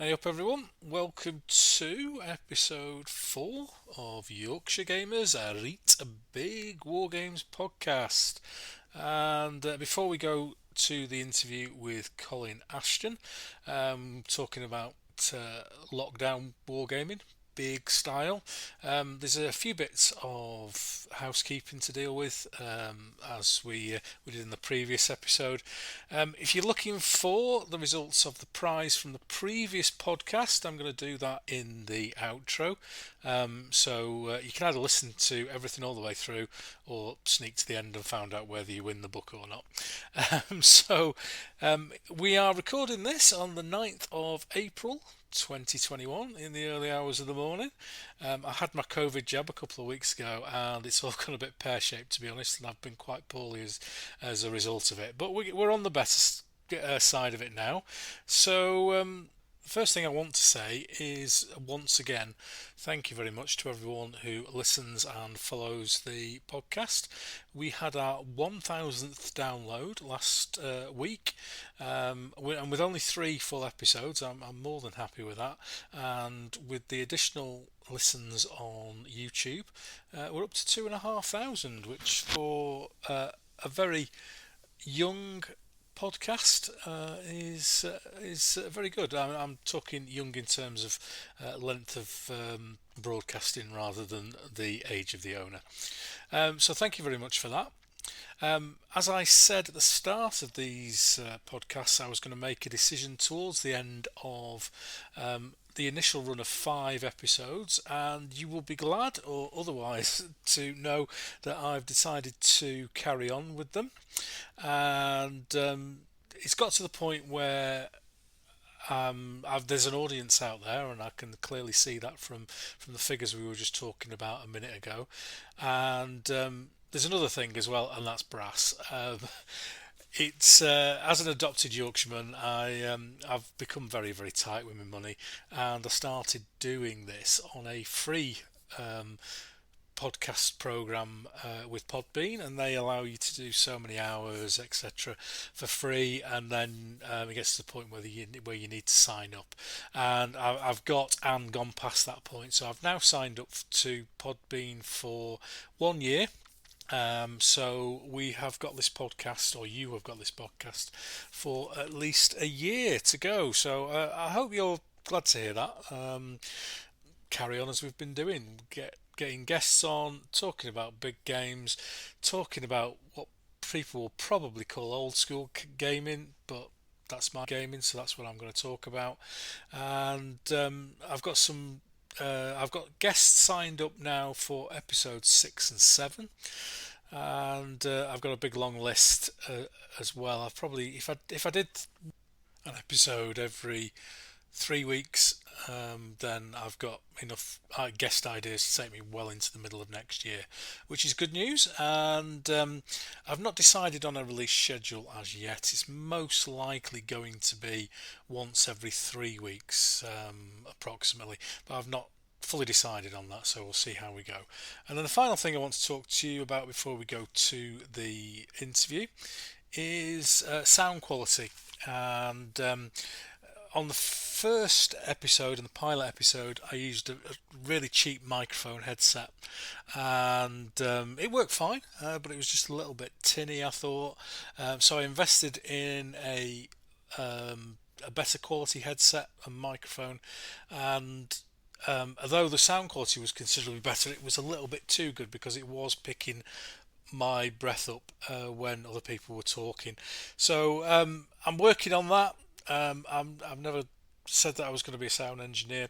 Hey up everyone, welcome to episode 4 of Yorkshire Gamers, a Reet, a big Wargames podcast. And before we go to the interview with Colin Ashton, talking about lockdown wargaming, big style. There's a few bits of housekeeping to deal with, as we did in the previous episode. If you're looking for the results of the prize from the previous podcast, I'm going to do that in the outro. So you can either listen to everything all the way through or sneak to the end and find out whether you win the book or not. We are recording this on the 9th of April 2021 in the early hours of the morning. I had my COVID jab a couple of weeks ago and it's all gone a bit pear-shaped, to be honest, and I've been quite poorly as a result of it. But we're on the better side of it now. So the first thing I want to say is, once again, thank you very much to everyone who listens and follows the podcast. We had our 1000th download last week, and with only 3 full episodes, I'm more than happy with that. And with the additional listens on YouTube, we're up to 2,500, which for a very young podcast is very good. I'm talking young in terms of length of broadcasting rather than the age of the owner. So thank you very much for that. As I said at the start of these podcasts, I was going to make a decision towards the end of the initial run of 5 episodes, and you will be glad or otherwise to know that I've decided to carry on with them. And it's got to the point where there's an audience out there, and I can clearly see that from the figures we were just talking about a minute ago. And there's another thing as well, and that's brass. It's as an adopted Yorkshireman, I've become very, very tight with my money, and I started doing this on a free podcast program with Podbean, and they allow you to do so many hours, etc., for free. And then it gets to the point where you need to sign up, and I've got and gone past that point. So I've now signed up to Podbean for 1 year. So we have got this podcast, or you have got this podcast, for at least a year to go. So I hope you're glad to hear that. Carry on as we've been doing, getting guests on, talking about big games, talking about what people will probably call old school gaming, but that's my gaming, so that's what I'm going to talk about. And I've got guests signed up now for episodes 6 and 7, and I've got a big long list as well. I've probably, if I did an episode every 3 weeks, then I've got enough guest ideas to take me well into the middle of next year, which is good news. And I've not decided on a release schedule as yet. It's most likely going to be once every 3 weeks, approximately, but I've not fully decided on that, so we'll see how we go. And then the final thing I want to talk to you about before we go to the interview is sound quality. And on the first episode, in the pilot episode, I used a really cheap microphone headset, and it worked fine, but it was just a little bit tinny, I thought. So I invested in a better quality headset and microphone, and although the sound quality was considerably better, it was a little bit too good because it was picking my breath up when other people were talking. So I'm working on that. I've never said that I was going to be a sound engineer,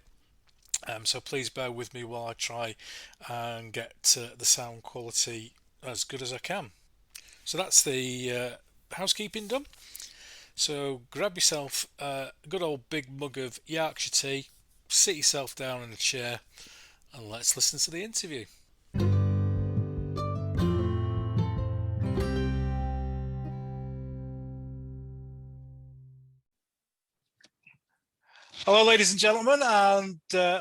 so please bear with me while I try and get the sound quality as good as I can. So that's the housekeeping done. So grab yourself a good old big mug of Yarkshire tea, sit yourself down in a chair, and let's listen to the interview. Hello, ladies and gentlemen, and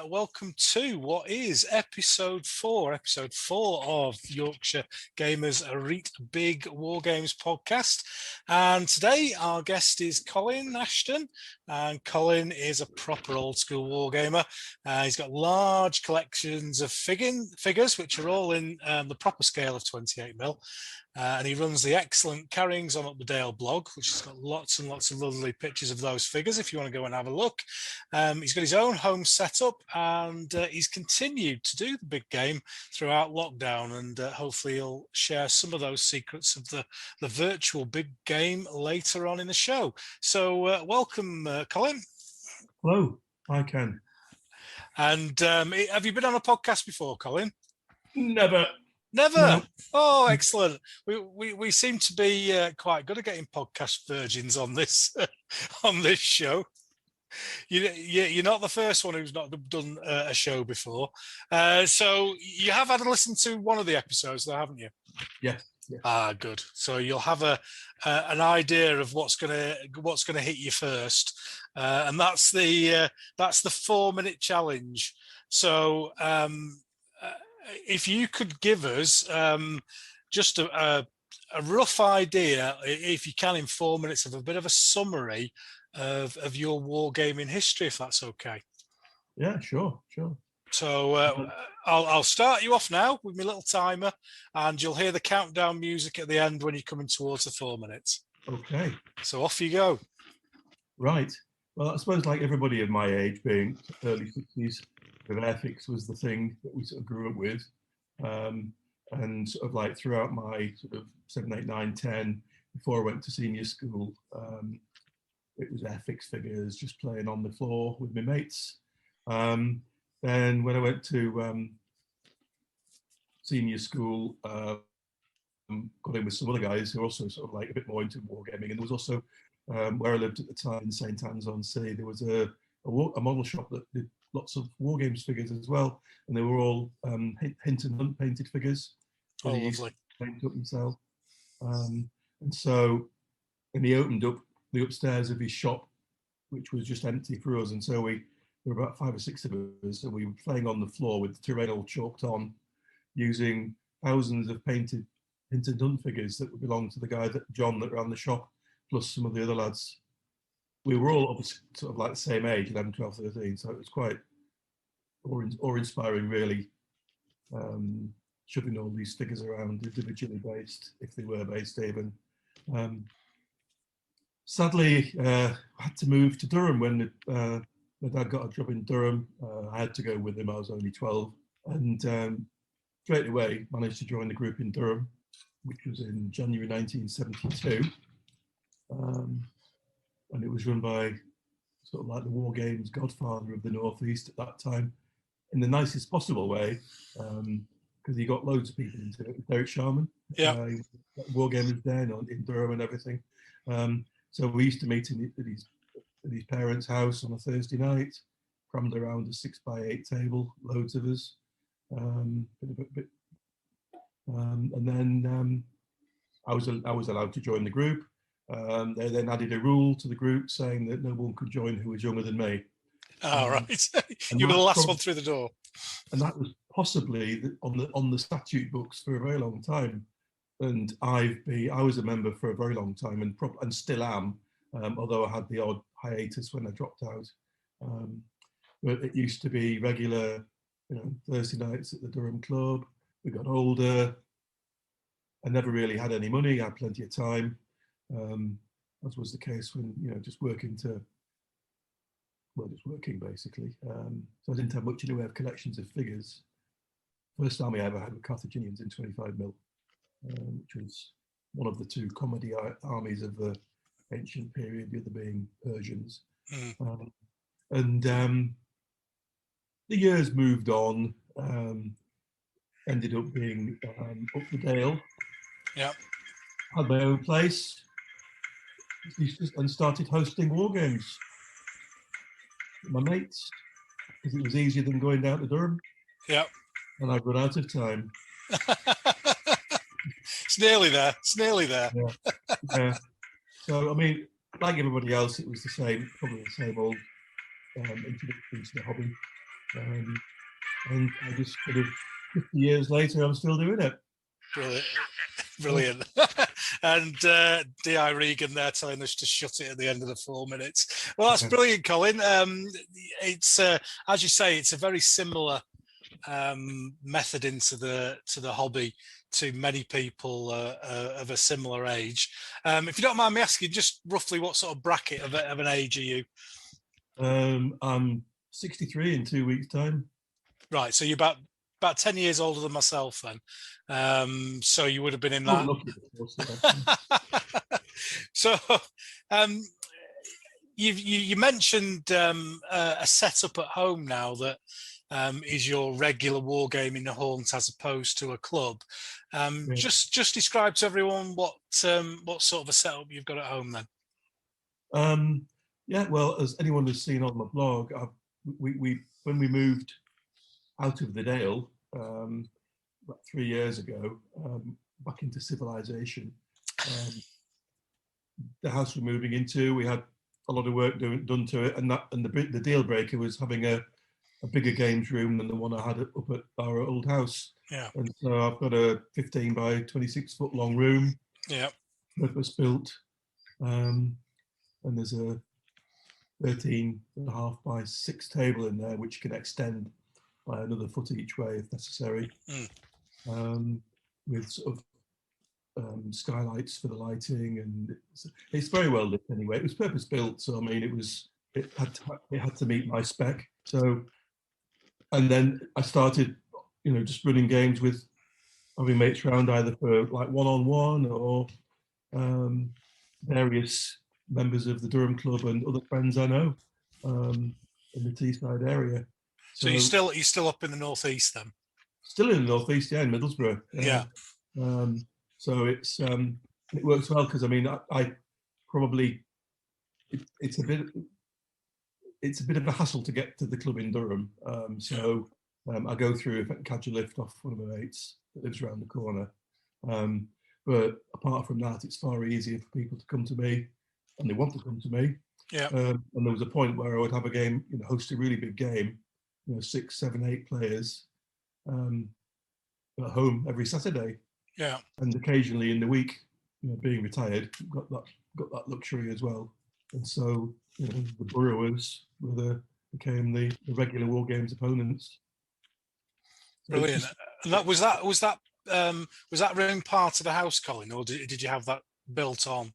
welcome to what is episode four of Yorkshire Gamers Reet Big Wargames podcast. And today our guest is Colin Ashton, and Colin is a proper old school wargamer. He's got large collections of figures, which are all in the proper scale of 28mm. And he runs the excellent Carryings on Up the Dale blog, which has got lots and lots of lovely pictures of those figures if you want to go and have a look. He's got his own home setup, and he's continued to do the big game throughout lockdown, and hopefully he'll share some of those secrets of the virtual big game later on in the show. So welcome, Colin. Hello, hi Ken. And have you been on a podcast before, Colin? Never. No. Oh, excellent. We seem to be quite good at getting podcast virgins on this on this show. You're not the first one who's not done a show before. So you have had a listen to one of the episodes, though, haven't you? Yes. Good. So you'll have an idea of what's gonna hit you first, and that's the 4-minute challenge. So if you could give us just a rough idea, if you can, in 4 minutes, of a bit of a summary of your wargaming history, if that's okay. Yeah, sure. So I'll start you off now with my little timer, and you'll hear the countdown music at the end when you're coming towards the 4 minutes. Okay. So off you go. Right. Well, I suppose like everybody of my age, being early 60s, with Airfix was the thing that we sort of grew up with. And sort of like throughout my sort of 7, 8, 9, 10, before I went to senior school, it was Airfix figures, just playing on the floor with my mates. Then when I went to senior school, got in with some other guys who were also sort of like a bit more into wargaming. And there was also, where I lived at the time in St. Anne's-on-Sea, there was a model shop that did lots of Wargames figures as well, and they were all hint and hunt painted figures. Oh, lovely. Paint up and sell. And so, and he opened up the upstairs of his shop, which was just empty for us. And so there were about 5 or 6 of us, and we were playing on the floor with the terrain all chalked on, using thousands of painted hint and hunt figures that would belong to the guy John that ran the shop, plus some of the other lads. We were all sort of like the same age, 11, 12, 13, so it was quite awe-inspiring, really, shoving all these figures around individually based, if they were based even. Sadly, I had to move to Durham when my dad got a job in Durham. I had to go with him, I was only 12, and straight away managed to join the group in Durham, which was in January 1972. And it was run by sort of like the Wargames godfather of the Northeast at that time, in the nicest possible way, because he got loads of people into it. Derek Sharman, Wargamers Den in Durham and everything. So we used to meet at his parents' house on a Thursday night, crammed around a 6x8 table, loads of us. And then I was allowed to join the group. They then added a rule to the group saying that no one could join who was younger than me. Right. You were the last one through the door. And that was possibly on the statute books for a very long time. And I was a member for a very long time, and still am, although I had the odd hiatus when I dropped out. But it used to be regular, Thursday nights at the Durham Club. We got older. I never really had any money. I had plenty of time. As was the case when, just working basically. So I didn't have much in the way of collections of figures. First army I ever had were Carthaginians in 25mm, which was one of the 2 comedy armies of the ancient period, the other being Persians. And the years moved on, ended up being up the Dale. Yeah. Had my own place and started hosting Wargames with my mates, because it was easier than going down to Durham. Yeah. And I've run out of time. It's nearly there. Yeah. So, I mean, like everybody else, it was probably the same old into the hobby. And I just sort of 50 years later, I'm still doing it. Brilliant. And D.I. Regan there telling us to shut it at the end of the 4 minutes. Well, that's brilliant, Colin. It's as you say, it's a very similar method into the hobby to many people of a similar age. If you don't mind me asking, just roughly what sort of bracket of an age are you? I'm 63 in 2 weeks' time. Right, so you're about 10 years older than myself then. So you would have been in that. Lucky, of course, yeah. So you mentioned a setup at home now that is your regular wargaming haunt as opposed to a club. Just describe to everyone what sort of a setup you've got at home then. Yeah, well, as anyone has seen on my blog, we when we moved out of the Dale about 3 years ago, back into civilization, the house we're moving into, we had a lot of work done to it, and the deal breaker was having a bigger games room than the one I had up at our old house. Yeah. And so I've got a 15 by 26 foot long room. Yeah. Purpose built, and there's a 13.5 by 6 table in there, which can extend by another foot each way if necessary. With sort of skylights for the lighting, and it's very well lit anyway. It was purpose built, so I mean it had to meet my spec. So, and then I started, just running games with having mates around either for like one-on-one or various members of the Durham Club and other friends I know in the Teesside area. So you're still up in the northeast then? Still in the northeast, yeah, in Middlesbrough. Yeah. So it works well because I mean I probably it's a bit of a hassle to get to the club in Durham. I go through if I can catch a lift off one of my mates that lives around the corner. But apart from that, it's far easier for people to come to me, and they want to come to me. Yeah. And there was a point where I would have a game, host a really big game, 6, 7, 8 players at home every Saturday. Yeah. And occasionally in the week, being retired, got that luxury as well. And so, the Burrowers became the regular Wargames opponents. So brilliant. And that was that room part of the house, Colin, or did you have that built on?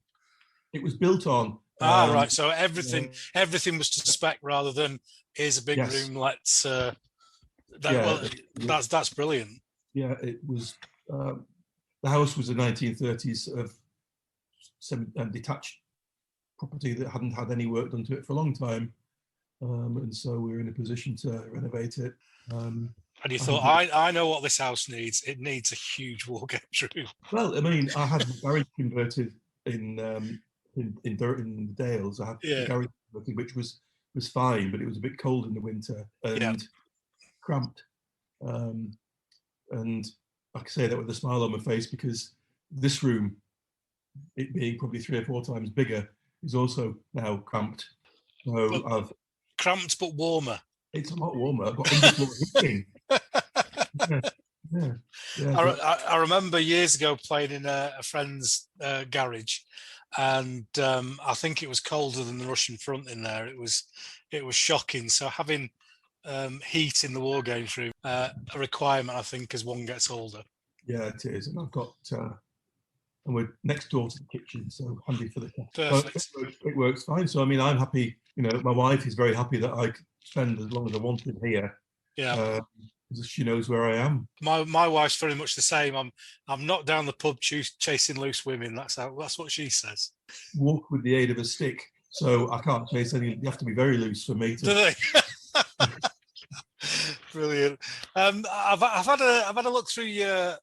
It was built on. Right. So everything was to spec rather than here's a big room. Let's. That's brilliant. Yeah, it was. The house was a 1930s of detached property that hadn't had any work done to it for a long time, and so we were in a position to renovate it. And you thought, I know what this house needs. It needs a huge Wargames room. Well, I mean, I had the garage converted in the Dales. I had the garage converted, which was fine, but it was a bit cold in the winter and cramped. And I can say that with a smile on my face because this room, it being probably 3 or 4 times bigger, is also now cramped. So I've cramped but warmer. It's a lot warmer. I've got underfloor heating. I remember years ago playing in a friend's garage, and I think it was colder than the Russian front in there. It was shocking. So having heat in the Wargames room, a requirement, I think, as one gets older. Yeah, it is. And I've got, and we're next door to the kitchen, so handy for the cat. Perfect. It works fine. So, I mean, I'm happy, my wife is very happy that I could spend as long as I wanted here. Yeah. Because she knows where I am. My wife's very much the same. I'm not down the pub chasing loose women. That's what she says. Walk with the aid of a stick. So I can't chase any. You have to be very loose for me to. Do they? Brilliant. I've had a look through your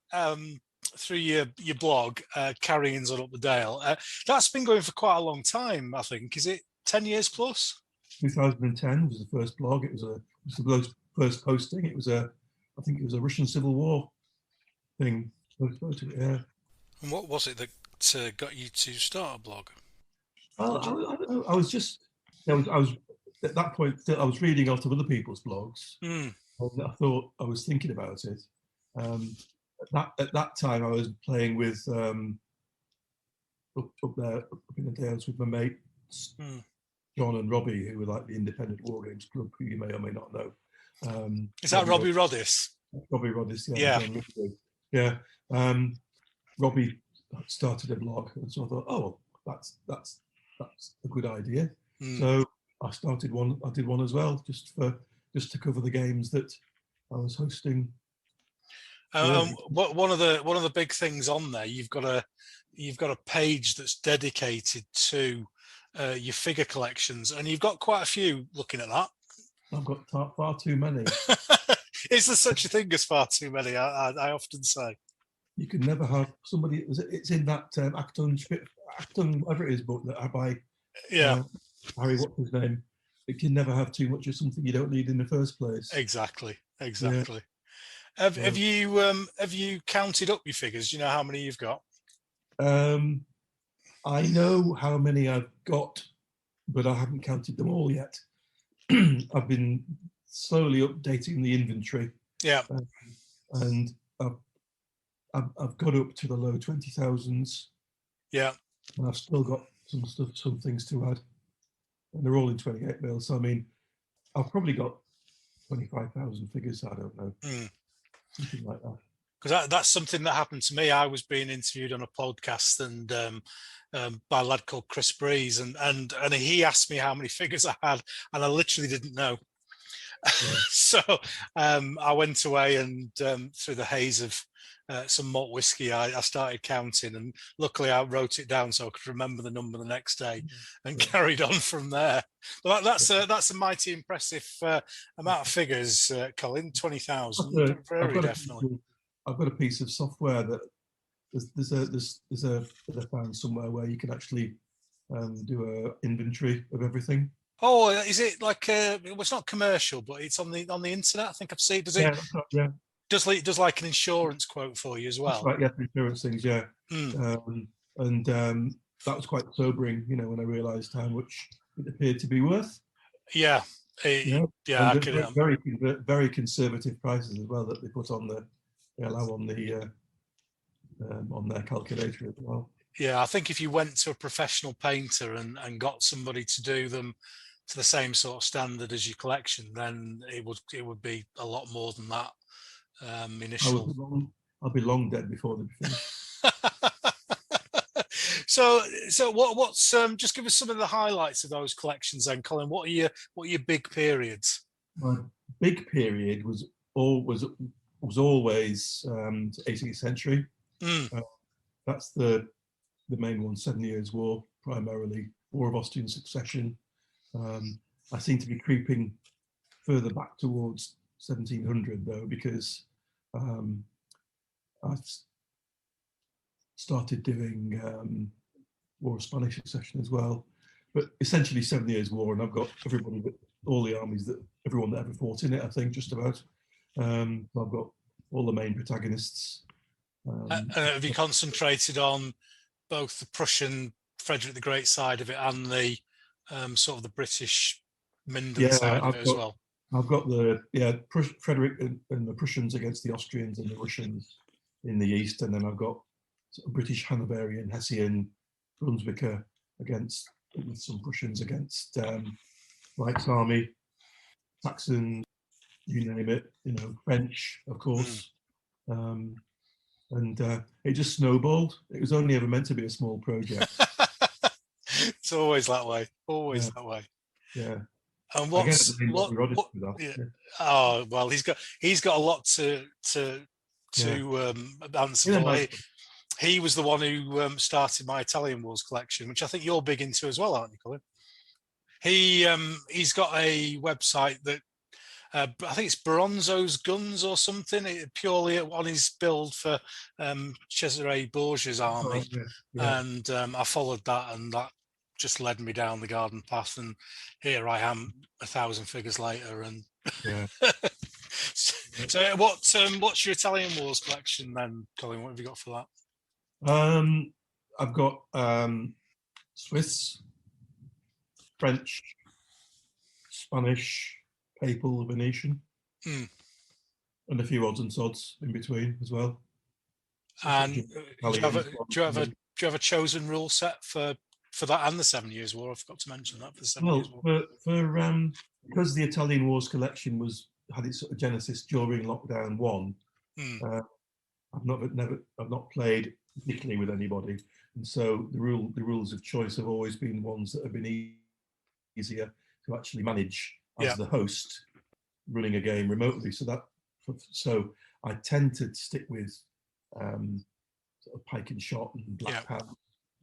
blog, Carryings on Up the Dale. That's been going for quite a long time, I think. Is it 10 years plus? 2010 was the first blog. It was the first posting. I think it was a Russian Civil War thing. Yeah. And what was it that got you to start a blog? I was just, I was at that point, I was reading a lot of other people's blogs, Mm. and I thought I was thinking about it. At that time, I was playing with up there up in the Dales with my mates Mm. John and Robbie, who were like the independent Wargames club, who you may or may not know. Is that Robbie Roddis? Robbie Roddis, yeah, Yeah. John Robbie, yeah. Robbie started a blog, and so I thought, oh, that's a good idea. Mm. So I started one. I did one as well, just to cover the games that I was hosting. One of the big things on there, you've got a page that's dedicated to your figure collections, and you've got quite a few. Looking at that, I've got far too many. Is there such a thing as far too many? I often say. You can never have somebody. It's in that Acton, whatever it is, book that I buy. Yeah. Harry, what's his name? It can never have too much of something you don't need in the first place. Exactly. Yeah. Have you counted up your figures? Do you know how many you've got? I know how many I've got, but I haven't counted them all yet. I've been slowly updating the inventory. Yeah. And I've got up to the low 20,000s. Yeah. And I've still got some things to add. And they're all in 28 mil. So I mean, I've probably got 25,000 figures. I don't know. Something like that. Because that's something that happened to me. I was being interviewed on a podcast and by a lad called Chris Breeze, and he asked me how many figures I had, and I literally didn't know. Yeah. So I went away and through the haze of some malt whiskey, I started counting, and luckily I wrote it down so I could remember the number the next day and carried on from there. But that's a mighty impressive amount of figures, Colin. 20,000, very definitely. I've got a piece of software that there's a I found somewhere where you can actually do a inventory of everything. Oh, is it like well, it's not commercial, but it's on the internet? I think I've seen. Does it? Yeah. Does like an insurance quote for you as well? That's right, yeah, insurance things, yeah. And that was quite sobering, you know, when I realised how much it appeared to be worth. Yeah, yeah. I could, very conservative prices as well that they put on on their calculator as well. Yeah, I think if you went to a professional painter and got somebody to do them to the same sort of standard as your collection, then it would be a lot more than that. Initial. I'll be long dead before they're finished. So what's just give us some of the highlights of those collections then, Colin. What are your big periods? My big period was always 18th century. That's the main one. 7 Years' War, primarily War of Austrian Succession. I seem to be creeping further back towards 1700 though, because I've started doing War of Spanish Succession as well. But essentially 7 Years' War, and I've got all the armies everyone that ever fought in it, I think, just about. I've got all the main protagonists. Have you concentrated on both the Prussian Frederick the Great side of it and the sort of the British Minden side of it as well? I've got Frederick and the Prussians against the Austrians and the Russians in the east, and then I've got sort of British Hanoverian, Hessian, Brunswicker with some Prussians against Reich's army, Saxon, you name it, you know, French, of course. And it just snowballed. It was only ever meant to be a small project. It's always that way. Always that way. Yeah. And what's oh well, he's got a lot to answer for. He was the one who started my Italian Wars collection, which I think you're big into as well, aren't you, Colin? He's got a website that I think it's Bronzo's Guns or something, purely on his build for Cesare Borgia's army. And I followed that, and that just led me down the garden path, and here I am 1,000 figures later. And so what's your Italian Wars collection then, Colin? What have you got for that? I've got Swiss, French, Spanish, Papal, Venetian, Mm. and a few odds and sods in between as well. And do you have Italian. do you have a chosen rule set for that and the 7 Years' War? I forgot to mention that for the 7 Years' War. Because the Italian Wars collection had its sort of genesis during lockdown 1. I've not played particularly with anybody, and so the rules of choice have always been ones that have been easier to actually manage as the host running a game remotely. So I tend to stick with sort of pike and shot and black powder,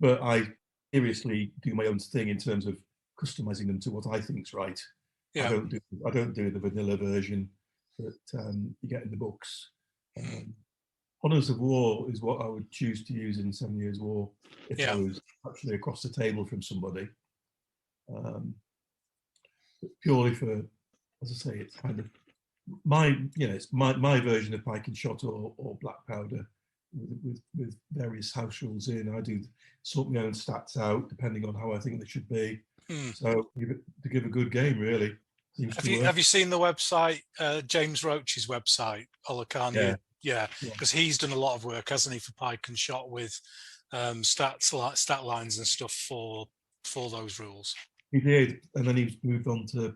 but I seriously do my own thing in terms of customizing them to what I think's right. I don't do the vanilla version that you get in the books. Honours of War is what I would choose to use in 7 Years' War if I was actually across the table from somebody. Purely for, as I say, it's kind of it's my version of pike and shot or black powder with various house rules in. I do sort my own stats out depending on how I think they should be. So to give a good game, really. Have you seen the website, James Roach's website, Olakani? Yeah, because he's done a lot of work, hasn't he, for pike and shot with stat lines and stuff for those rules. He did, and then he's moved on to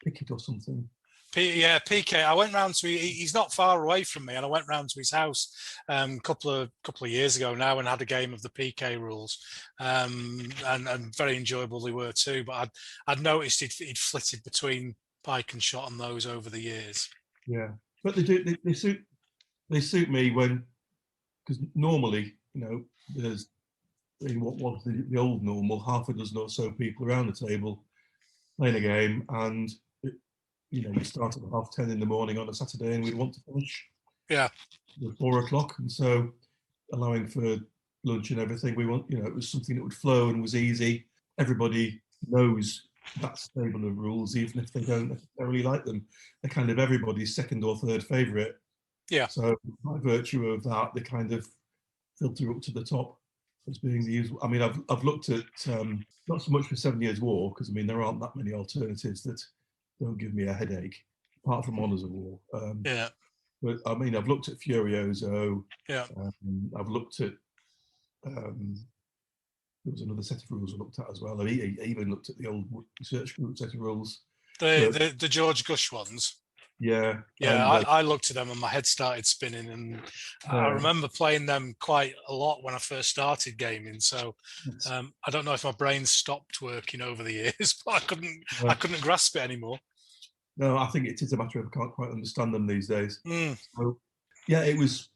Pickett or something. PK. I went round to. He's not far away from me, and I went round to his house a couple of years ago now, and had a game of the PK rules, and very enjoyable they were too. But I'd noticed he'd flitted between pike and shot on those over the years. Yeah, but they suit me because normally, there's what was the old normal, half a dozen or so people around the table playing a game, and we start at 10:30 in the morning on a Saturday, and we'd want to finish at 4 o'clock, and so allowing for lunch and everything, it was something that would flow and was easy. Everybody knows that stable of rules, even if they don't necessarily like them. They're kind of everybody's second or third favourite. Yeah. So by virtue of that, they kind of filter up to the top as being the usual. I mean, I've looked at not so much for 7 Years' War, because there aren't that many alternatives that don't give me a headache, apart from Honours of War. But I mean, I've looked at Furioso. I've looked at there was another set of rules I looked at as well. I even looked at the old research group set of rules. The George Gush ones. Yeah. I looked at them and my head started spinning, and I remember playing them quite a lot when I first started gaming. So I don't know if my brain stopped working over the years, but I couldn't grasp it anymore. No, I think it is a matter of I can't quite understand them these days. So, yeah, it's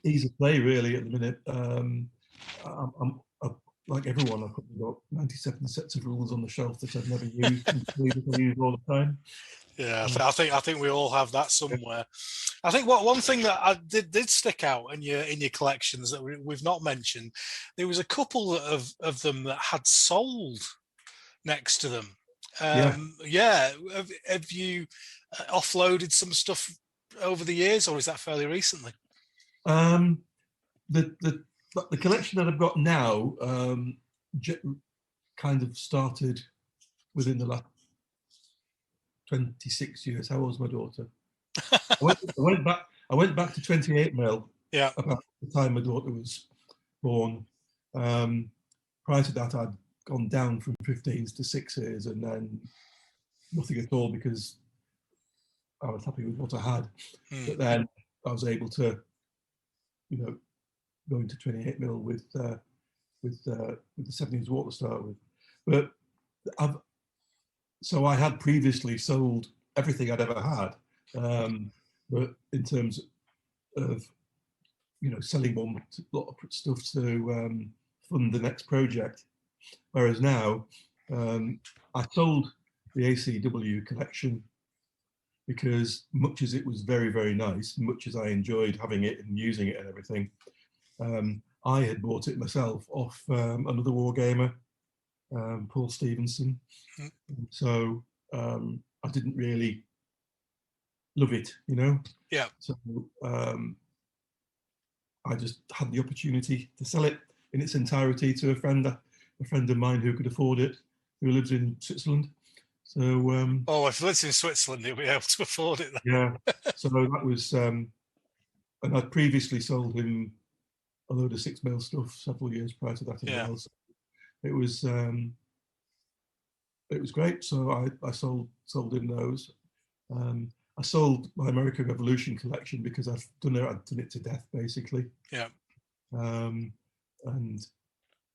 easy play really at the minute. I'm like everyone, I've probably got 97 sets of rules on the shelf that I've never used and I use all the time. Yeah, I think we all have that somewhere. I think one thing that I did stick out in your collections that we've not mentioned, there was a couple of them that had sold next to them. Have you offloaded some stuff over the years, or is that fairly recently? The collection that I've got now kind of started within the last 26 years. How old was my daughter? I went back to 28 mil. Yeah. About the time my daughter was born. Prior to that, I'd gone down from 15s to 6s, and then nothing at all because I was happy with what I had. But then I was able to, go into 28 mil with the 7 Years' War to start with. But so I had previously sold everything I'd ever had, but in terms of selling more lot of stuff to fund the next project. Whereas now, I sold the ACW collection because much as it was very, very nice, much as I enjoyed having it and using it and everything, I had bought it myself off another wargamer, Paul Stevenson. So I didn't really love it, Yeah. So I just had the opportunity to sell it in its entirety to a friend of mine who could afford it, who lives in Switzerland. So Oh, if he lives in Switzerland, he'll be able to afford it then. yeah, so that was, and I'd previously sold him a load of 6mm stuff several years prior to that as Yeah. well. So it was great. So I sold him those. I sold my American Revolution collection because I'd done it to death basically. Yeah. And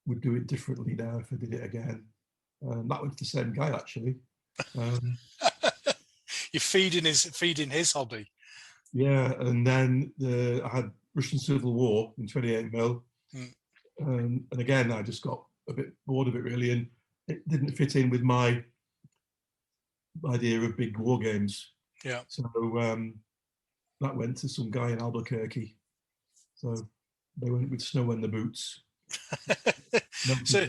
would do it differently now if I did it again. That was the same guy actually. You're feeding his hobby. Yeah, and then I had Russian Civil War in 28mm. And again, I just got a bit bored of it really, and it didn't fit in with my idea of big war games. Yeah. So that went to some guy in Albuquerque. So they went with Snow and the Boots. So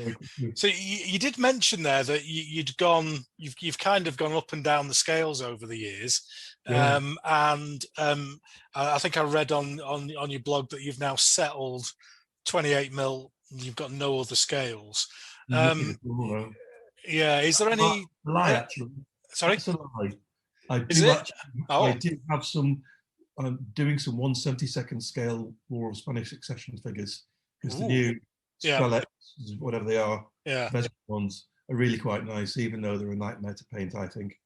you did mention there that you've kind of gone up and down the scales over the years. Yeah. I think I read on your blog that you've now settled 28mm. You've got no other scales. Yeah. Is there any lie? Actually, sorry, that's a lie. I do have some. I'm doing some 1/72 scale War of Spanish Succession figures because the new Strelets, whatever they are, ones are really quite nice, even though they're a nightmare to paint. I think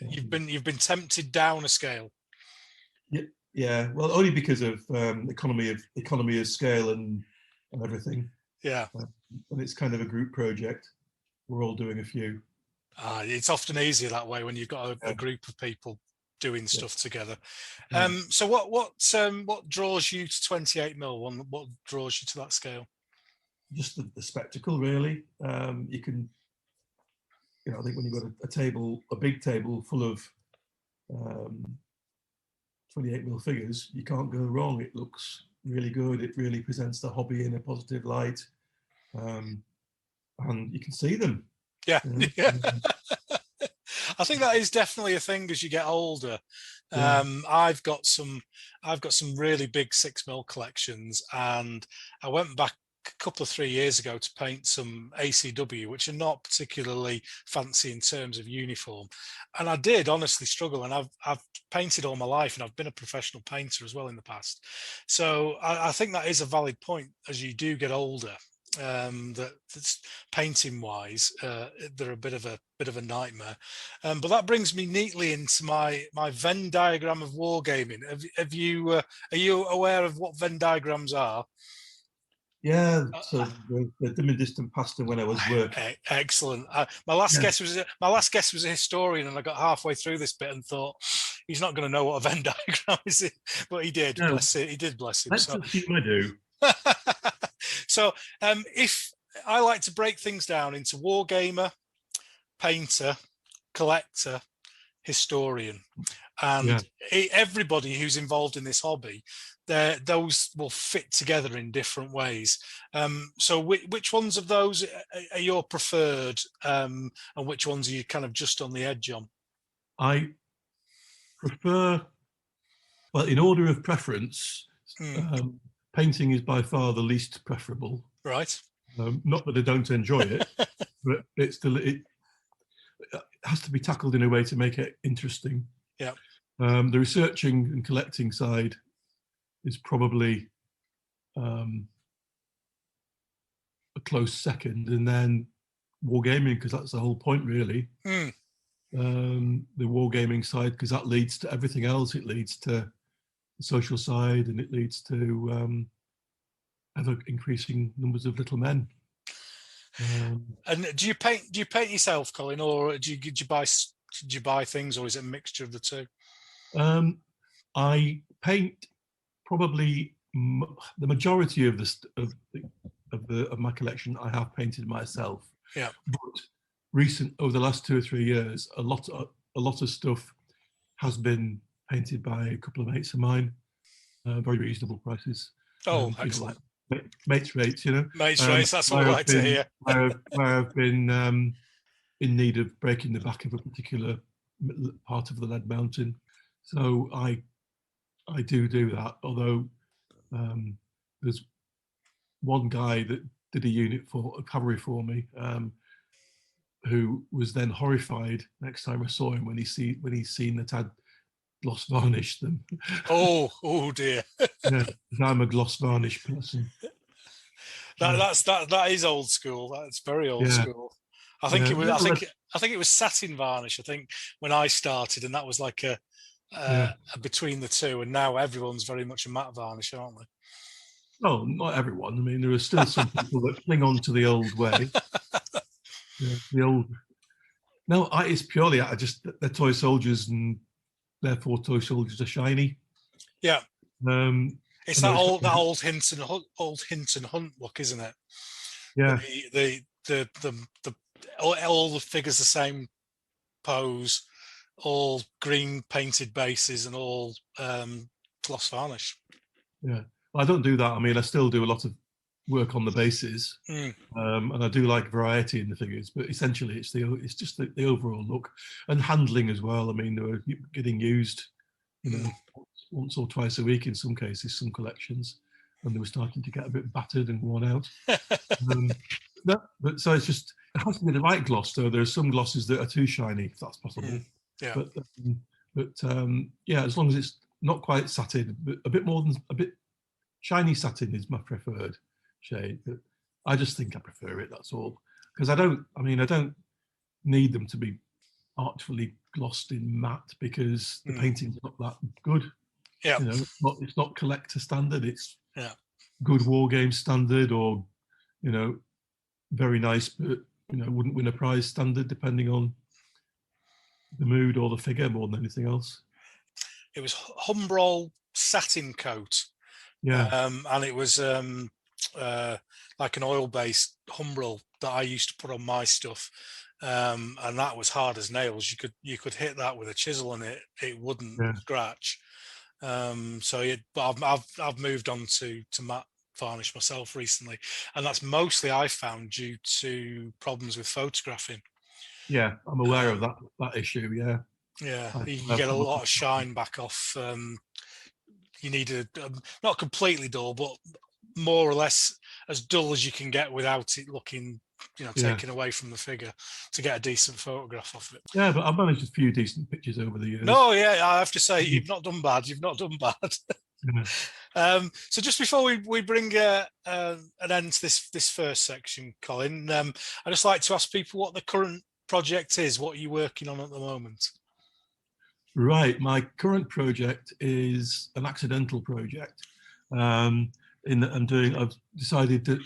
you've been tempted down a scale. Yeah. Well, only because of economy of scale and everything. Yeah. And it's kind of a group project. We're all doing a few. It's often easier that way when you've got a group of people doing stuff together. So what draws you to 28mm? What draws you to that scale? Just the spectacle, really. You can, I think when you've got a big table full of 28mm figures, you can't go wrong. It looks really good. It really presents the hobby in a positive light, and you can see them. Yeah. I think that is definitely a thing as you get older. I've got some really big 6mm collections, and I went back a couple of 3 years ago to paint some ACW, which are not particularly fancy in terms of uniform. And I did honestly struggle, and I've painted all my life, and I've been a professional painter as well in the past. So I think that is a valid point as you do get older. That's painting wise, they're a bit of a nightmare. But that brings me neatly into my Venn diagram of wargaming. Are you aware of what Venn diagrams are? Yeah, so the dim and distant past when I was working. Excellent. My last guess was a historian, and I got halfway through this bit and thought he's not going to know what a Venn diagram is, but he did. No, bless him. Let's assume I do. So, if I like to break things down into wargamer, painter, collector, historian, and everybody who's involved in this hobby, those will fit together in different ways. So which ones of those are your preferred, and which ones are you kind of just on the edge on? I prefer, well, in order of preference, painting is by far the least preferable. Right. Not that I don't enjoy it, but it has to be tackled in a way to make it interesting. Yeah. The researching and collecting side is probably a close second, and then wargaming, because that's the whole point, really. The wargaming side, because that leads to everything else. It leads to the social side, and it leads to ever increasing numbers of little men. And do you paint yourself, Colin, or do you buy things, or is it a mixture of the two? I paint probably the majority of my collection. I have painted myself. Yeah. But over the last 2 or 3 years, a lot of stuff has been painted by a couple of mates of mine. Very reasonable prices. Oh, excellent. Mates rates, Mates rates, that's what I like to hear. where I've been in need of breaking the back of a particular part of the lead mountain. So I do that, although there's one guy that did a cavalry for me. who was then horrified next time I saw him when he's seen that I'd gloss varnished them. Oh dear. Yeah, 'cause I'm a gloss varnish person. That is old school. That's very old Yeah, school. I think yeah. it was. No, I think it was satin varnish. I think when I started, and that was like a yeah. between the two. And now everyone's very much a matte varnish, aren't they? Oh, not everyone. I mean, there are still some people that cling on to the old way. Yeah, the old. No, it's purely I just they're toy soldiers, and therefore toy soldiers are shiny. Yeah, it's I know that it's old Hinton Hunt look, isn't it? yeah, The all the figures the same pose, all green painted bases, and all gloss varnish. yeah. I don't do that. I mean, I still do a lot of work on the bases, and I do like variety in the figures. But essentially, it's just the overall look and handling as well. I mean, they were getting used, once or twice a week in some cases, some collections, and they were starting to get a bit battered and worn out. But so it's just it has to be the right gloss. Though there are some glosses that are too shiny, if that's possible. Yeah. But yeah, as long as it's not quite satin, but a bit shiny satin is my preferred shade. But I just think I prefer it. That's all. Because I don't need them to be artfully glossed in matte because the painting's not that good. Yeah. It's not collector standard. It's yeah. good Wargames standard, or very nice, but wouldn't win a prize standard, depending on the mood or the figure more than anything else. It was Humbrol satin coat. Yeah. And it was like an oil-based Humbrol that I used to put on my stuff, and that was hard as nails. You could hit that with a chisel and it wouldn't scratch. But I've moved on to matte varnish myself recently, and that's mostly I found due to problems with photographing. Yeah, I'm aware of that issue. Yeah. Yeah, you get a lot of shine back off. You need not completely dull, but more or less as dull as you can get without it looking, taken away from the figure, to get a decent photograph of it. Yeah, but I've managed a few decent pictures over the years. No, yeah, I have to say you've not done bad. You've not done bad. So just before we bring an end to this first section, Colin, I'd just like to ask people what the current project is. What are you working on at the moment? Right, my current project is an accidental project. I've decided that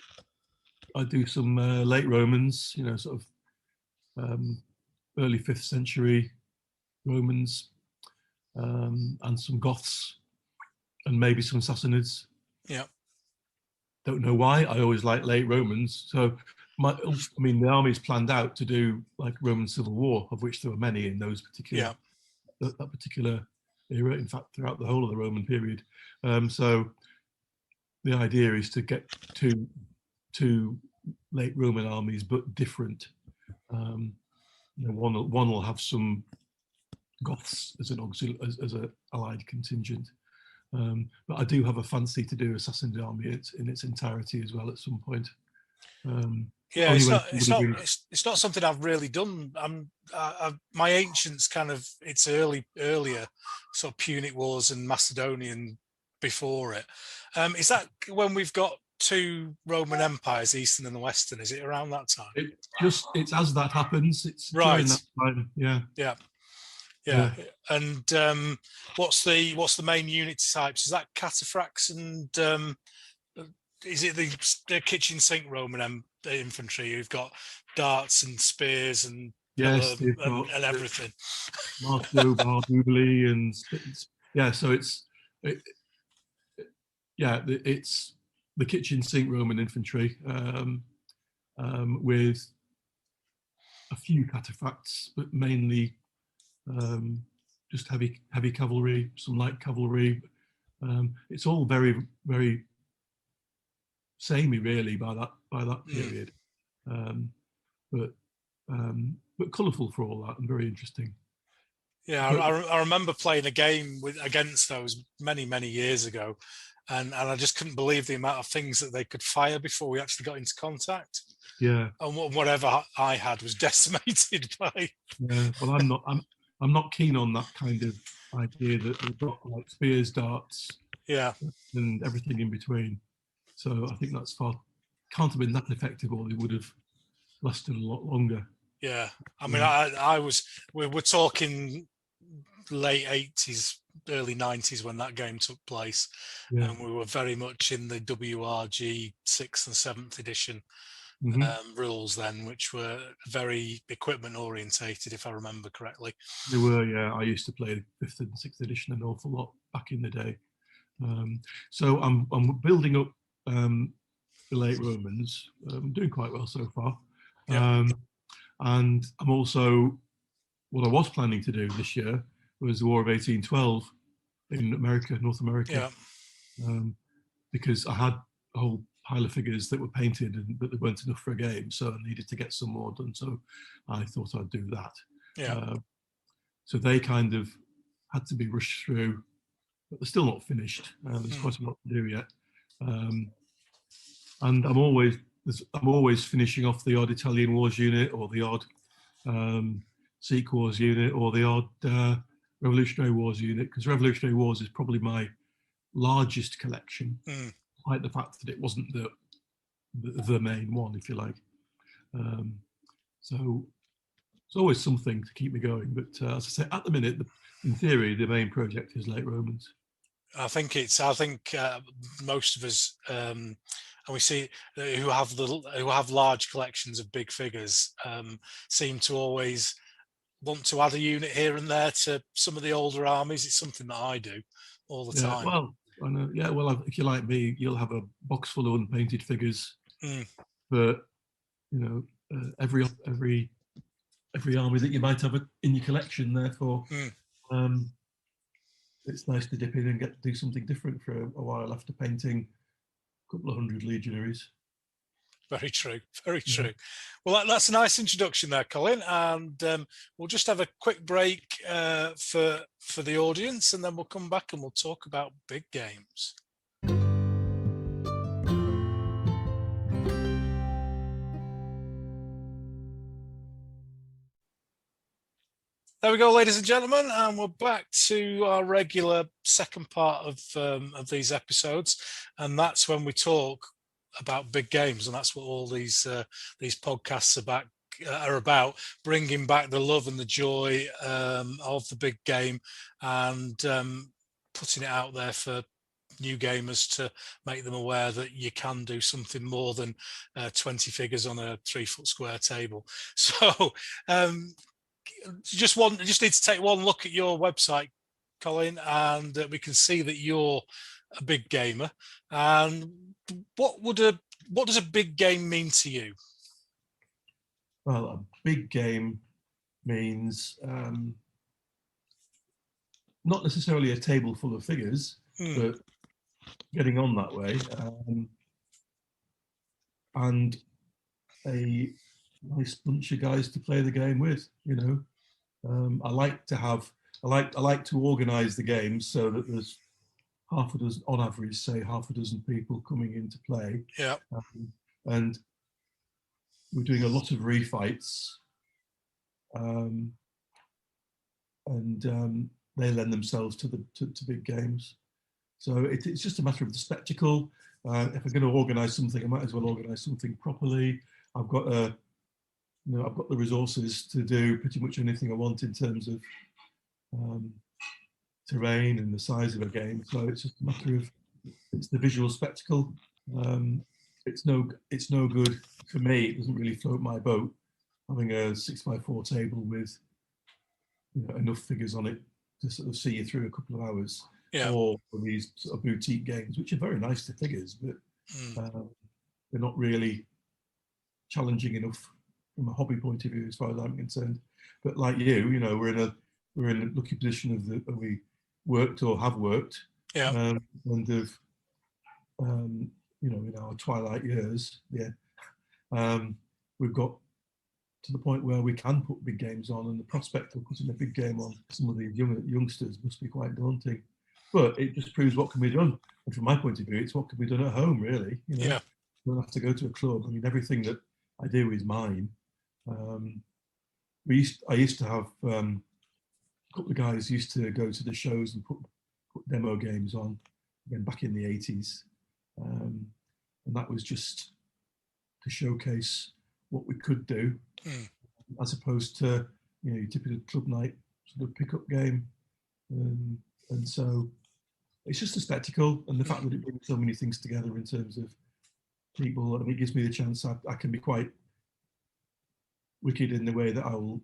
I do some late Romans, sort of early 5th century Romans, and some Goths, and maybe some Sassanids. Yeah. Don't know why. I always like late Romans. So the army's planned out to do like Roman Civil War, of which there were many in those particular that particular era. In fact, throughout the whole of the Roman period. So the idea is to get two late Roman armies, but different. One will have some Goths as as an allied contingent. But I do have a fancy to do Assassin's Army in its entirety as well at some point. It's not something I've really done. My Ancients it's earlier sort of Punic Wars and Macedonian before it. Is that when we've got two Roman empires, Eastern and the Western? Is it around that time? It's as that happens. It's right. During that time. Yeah. And what's the main unit types? Is that cataphracts and is it the kitchen sink Roman infantry who've got darts and spears and and everything? Marco, Barbubli, and so it's the kitchen sink Roman infantry with a few cataphracts, but mainly just heavy cavalry, some light cavalry. It's all very, very samey really by that period, but colourful for all that and very interesting. Yeah, I remember playing a game against those many years ago, and I just couldn't believe the amount of things that they could fire before we actually got into contact. Yeah, And whatever I had was decimated by. yeah. Well, I'm not keen on that kind of idea that they've got like spears, darts, Yeah, and everything in between. So I think that's far can't have been that effective, or they would have lasted a lot longer. yeah. I mean, Yeah, I was. We were talking late 80s, early 90s when that game took place, yeah. and we were very much in the WRG 6th and 7th edition Hmm. rules then, which were very equipment orientated, if I remember correctly. They were, yeah. I used to play 5th and 6th edition an awful lot back in the day. So I'm building up the late Romans. I'm doing quite well so far. Yeah, And I'm also, what I was planning to do this year was the War of 1812 in America, North America, yeah, because I had a whole pile of figures that were painted, but they weren't enough for a game, so I needed to get some more done. So I thought I'd do that. yeah. So they kind of had to be rushed through, but they're still not finished. There's quite a lot to do yet, and I'm always finishing off the odd Italian Wars unit, or the odd Sikh Wars unit, or the odd Revolutionary Wars unit, because Revolutionary Wars is probably my largest collection, despite the fact that it wasn't the main one, if you like. So it's always something to keep me going. But as I say, at the minute, in theory, the main project is late Romans. I think most of us, and we see who have large collections of big figures, seem to always want to add a unit here and there to some of the older armies. It's something that I do all the time. Well, I know. Yeah, well, if you're like me, you'll have a box full of unpainted figures. But every army that you might have in your collection. Therefore, it's nice to dip in and get to do something different for a while after painting a couple of hundred legionaries. Very true. Very true. Well, that's a nice introduction there, Colin. And we'll just have a quick break for the audience, and then we'll come back and we'll talk about big games. There we go, ladies and gentlemen, and we're back to our regular second part of these episodes, and that's when we talk about big games, and that's what all these podcasts are about, bringing back the love and the joy of the big game, and putting it out there for new gamers to make them aware that you can do something more than 20 figures on a 3-foot square table. So just need to take one look at your website, Colin, and we can see that you're a big gamer. And what does a big game mean to you? Well, a big game means not necessarily a table full of figures, but getting on that way, and a nice bunch of guys to play the game with. I like to organise the games so that there's half a dozen, on average, say half a dozen people coming into play. Yeah. And we're doing a lot of refights, and they lend themselves to big games. So it's just a matter of the spectacle. If I'm going to organise something, I might as well organise something properly. I've got the resources to do pretty much anything I want in terms of terrain and the size of a game. So it's just a matter of it's the visual spectacle. It's no good for me. It doesn't really float my boat having a 6x4 table with enough figures on it to sort of see you through a couple of hours. Yeah. Or these sort of boutique games, which are very nice to figures, but they're not really challenging enough from a hobby point of view, as far as I'm concerned. But like we're in a lucky position of we worked or have worked, and have in our twilight years, we've got to the point where we can put big games on, and the prospect of putting a big game on some of these youngsters must be quite daunting. but it just proves what can be done. And from my point of view, it's what can be done at home, really. You know, Yeah. you don't have to go to a club. I mean, everything that I do is mine. I used to have a couple of guys used to go to the shows and put demo games on, again back in the 80s, and that was just to showcase what we could do, as opposed to your typical club night sort of pickup game, and so it's just a spectacle, and the fact that it brings so many things together in terms of people, and it gives me the chance. I can be quite wicked in the way that I will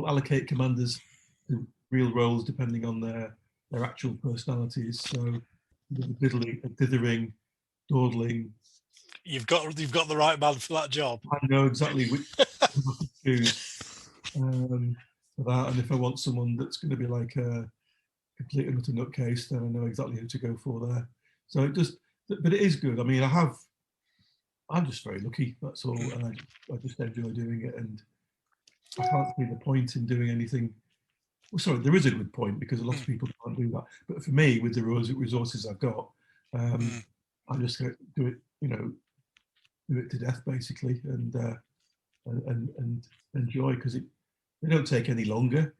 allocate commanders to real roles depending on their actual personalities. So dithering, dawdling. You've got the right man for that job. I know exactly which to choose for that, and if I want someone that's going to be like a complete and utter nutcase, then I know exactly who to go for there. So it just, but it is good. I mean, I'm just very lucky. That's all, and I just enjoy doing it, and I can't see the point in doing anything. Well, sorry, there is a good point because a lot of people can't do that. But for me, with the resources I've got, I'm just going to do it, do it to death basically, and enjoy, because they don't take any longer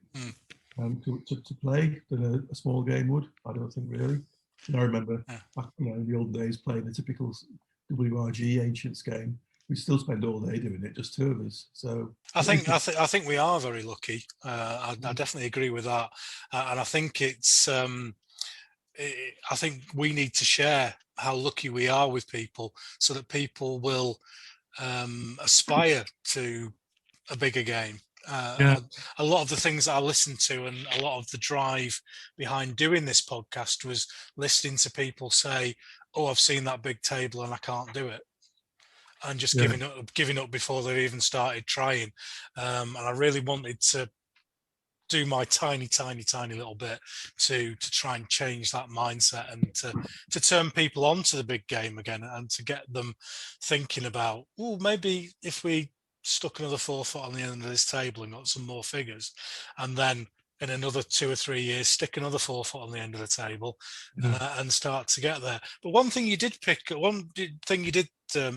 to play than a small game would. I don't think really. And I remember back, in the old days playing the typical WRG Ancients game. We still spend all day doing it, just two of us. So I think we are very lucky. I definitely agree with that, and I think it's. I think we need to share how lucky we are with people, so that people will aspire to a bigger game. A lot of the things that I listened to, and a lot of the drive behind doing this podcast, was listening to people say, "Oh, I've seen that big table and I can't do it," and just giving up before they've even started trying. And I really wanted to do my tiny little bit to try and change that mindset, and to turn people on to the big game again, and to get them thinking about, oh, maybe if we stuck another 4 foot on the end of this table and got some more figures, and then in another 2 or 3 years stick another 4 foot on the end of the table, and start to get there. But one thing you did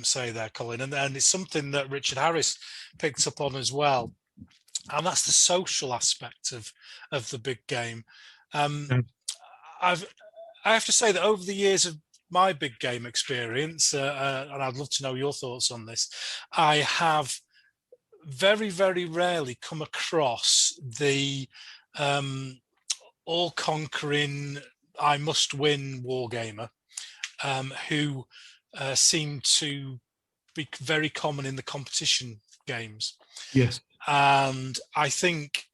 say there, Colin, and it's something that Richard Harris picked up on as well, and that's the social aspect of the big game. I have to say that over the years of my big game experience, and I'd love to know your thoughts on this, I have very, very rarely come across the all-conquering, I must win wargamer, who seem to be very common in the competition games. Yes. And I think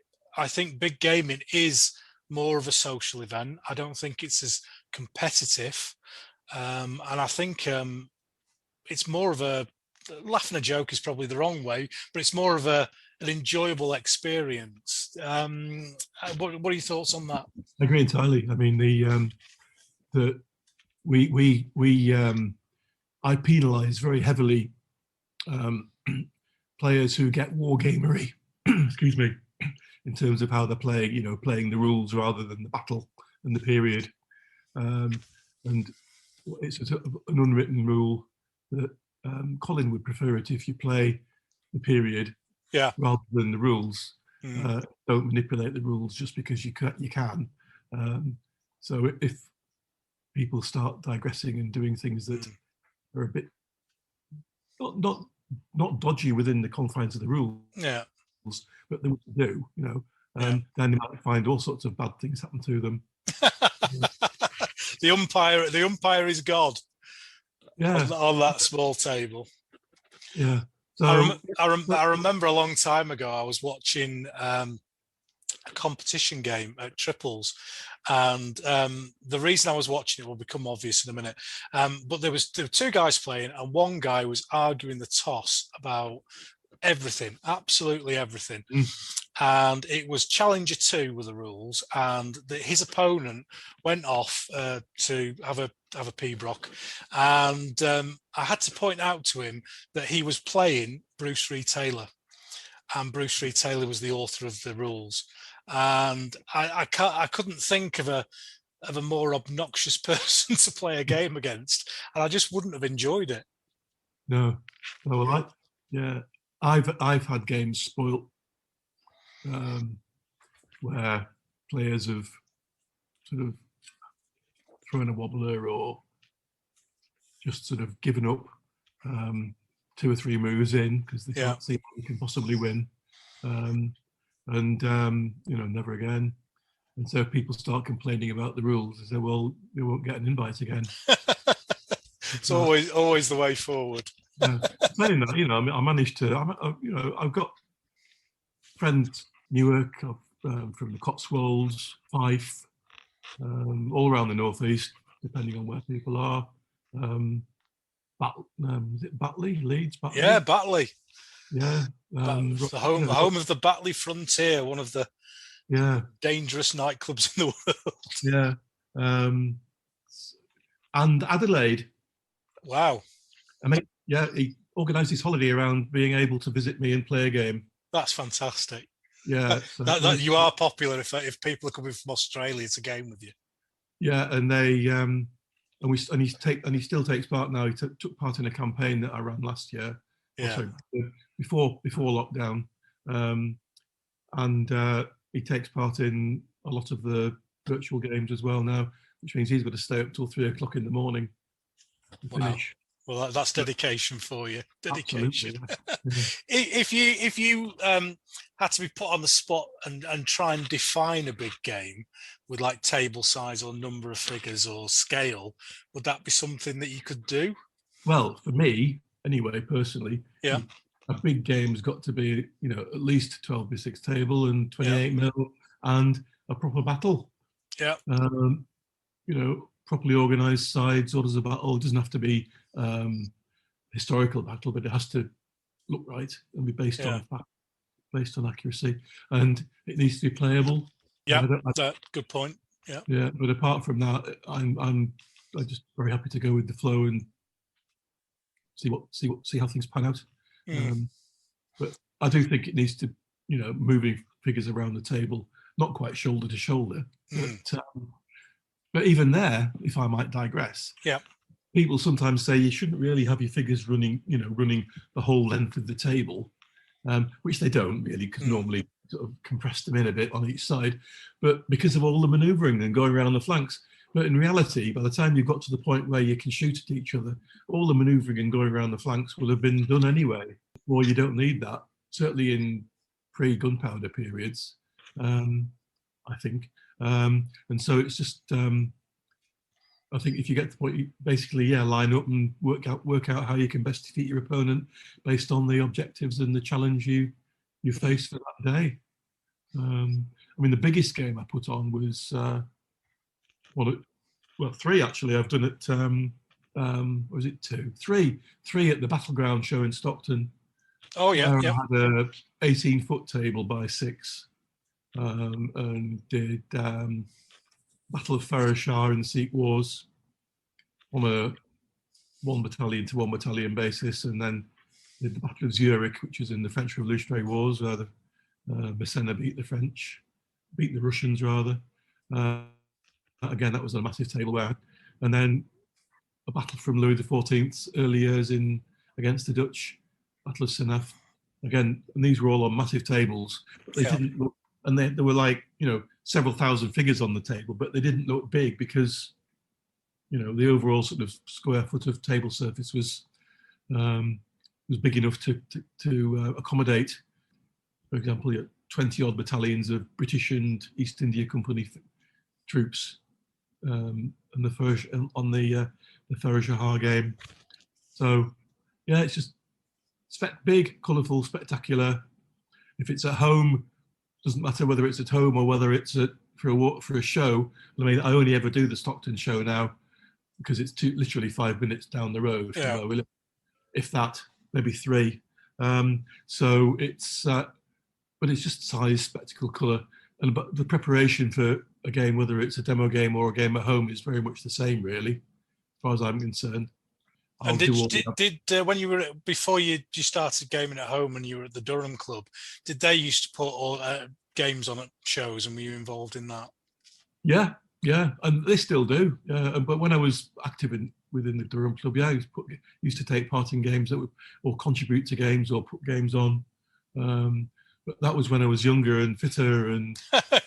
big gaming is more of a social event. I don't think it's as competitive, and I think it's more of a, laughing a joke is probably the wrong way, but it's more of an enjoyable experience. What are your thoughts on that? I agree entirely. I mean, I penalise very heavily players who get wargamery, excuse me, in terms of how they're playing, playing the rules rather than the battle and the period. And it's an unwritten rule that Colin would prefer it if you play the period rather than the rules. Don't manipulate the rules just because you can. So if people start digressing and doing things that are a bit not dodgy within the confines of the rules, but they want to do, then they might find all sorts of bad things happen to them. The umpire is God. On that small table. Yeah. So I remember a long time ago I was watching a competition game at Triples, and the reason I was watching it will become obvious in a minute. But there were two guys playing, and one guy was arguing the toss about everything, absolutely everything. And it was Challenger 2 with the rules, and his opponent went off to have a Pibroch, and I had to point out to him that he was playing Bruce Reet Taylor, and Bruce Reet Taylor was the author of the rules, and I couldn't think of a of a more obnoxious person to play a game against, and I just wouldn't have enjoyed it. No. Oh, well, yeah, I've had games spoilt where players have sort of thrown a wobbler or just sort of given up 2 or 3 moves in because they can't see how they can possibly win, never again. And so people start complaining about the rules. They say, well, they won't get an invite again. It's always the way forward. Saying that, I managed to, I've got friends, Newark, from the Cotswolds, Fife, all around the northeast, depending on where people are. Is it Batley, Leeds? Batley? Yeah, Batley. Yeah, the home of the Batley Frontier, one of the dangerous nightclubs in the world. Yeah, and Adelaide. Wow. He organised his holiday around being able to visit me and play a game. That's fantastic. Yeah, that you are popular if people are coming from Australia to game with you. Yeah, and they he still takes part now. He took part in a campaign that I ran last year. Yeah. Also before lockdown, and he takes part in a lot of the virtual games as well now, which means he's got to stay up till 3 o'clock in the morning to finish. Well, that's dedication for you. Dedication. Absolutely, yeah. If you had to be put on the spot and try and define a big game with like table size or number of figures or scale, would that be something that you could do? Well, for me, anyway, personally, a big game's got to be, at least 12x6 table and 28 mil and a proper battle. Yeah. Properly organised sides, orders of battle. It doesn't have to be historical battle, but it has to look right and be based on fact, based on accuracy, and it needs to be playable. Yeah, good point. Yeah. Yeah, but apart from that, I'm just very happy to go with the flow and see how things pan out. But I do think it needs to, moving figures around the table, not quite shoulder to shoulder, but even there, if I might digress, people sometimes say you shouldn't really have your figures running the whole length of the table, which they don't really, because normally sort of compress them in a bit on each side, but because of all the manoeuvring and going around the flanks. But in reality, by the time you've got to the point where you can shoot at each other, all the manoeuvring and going around the flanks will have been done anyway. Or you don't need that, certainly in pre-gunpowder periods, I think. And so it's just, I think if you get to the point, you basically, line up and work out how you can best defeat your opponent based on the objectives and the challenge you face for that day. The biggest game I put on was, 3 actually. I've done it, or was it 2? 3 at the Battleground show in Stockton. Oh, yeah. I had a 18-foot table by 6, and did Battle of Ferrashar in the Sikh Wars on a 1 battalion to 1 battalion basis, and then did the Battle of Zurich, which was in the French Revolutionary Wars, where the Massena beat the Russians rather. Again, that was a massive table and then a battle from Louis XIV's early years against the Dutch, Battle of Senef. Again, and these were all on massive tables, but they didn't look, and there were like, several thousand figures on the table, but they didn't look big because, the overall sort of square foot of table surface was big enough to accommodate, for example, 20 odd battalions of British and East India Company troops on the Ferrashar game. So it's big, colourful, spectacular. If it's at home, doesn't matter whether it's at home or whether it's for a show. I only ever do the Stockton show now because it's literally 5 minutes down the road. If that, maybe 3. So it's, but it's just size, spectacle, colour, but the preparation for a game, whether it's a demo game or a game at home, is very much the same, really, as far as I'm concerned. And when you were before you started gaming at home and you were at the Durham Club, did they used to put all games on at shows, and were you involved in that? Yeah, Yeah, and they still do. But when I was active within the Durham Club, yeah, I used to take part in games or contribute to games or put games on. But that was when I was younger and fitter and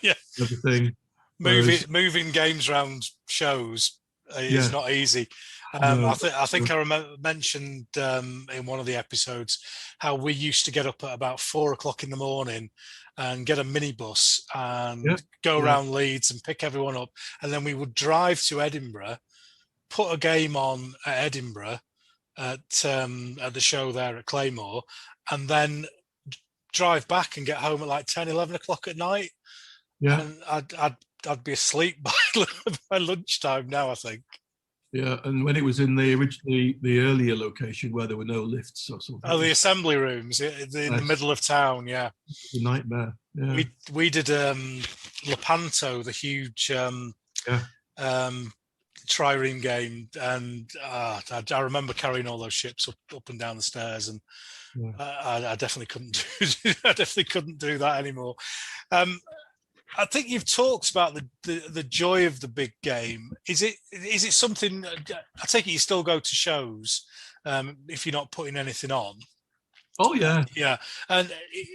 Yeah, everything. Whereas, moving games around shows is yeah, not easy. no, I think I mentioned in one of the episodes how we used to get up at about 4 o'clock in the morning and get a minibus yeah, and go yeah, around Leeds and pick everyone up, and then we would drive to Edinburgh, put a game on at Edinburgh at the show there at Claymore, and then drive back and get home at like 10, 11 o'clock at night, yeah, and I'd be asleep by lunchtime now, I think. yeah. And when it was in the earlier location where there were no lifts or something, Oh, it the was assembly rooms in the yes, middle of town. Yeah, a nightmare. Yeah, we did Lepanto, the huge yeah, um, trireme game, and I remember carrying all those ships up and down the stairs, and yeah. I definitely couldn't do I definitely couldn't do that anymore. Um, I think you've talked about the joy of the big game. Is it something? I take it you still go to shows if you're not putting anything on. Oh yeah, Yeah, and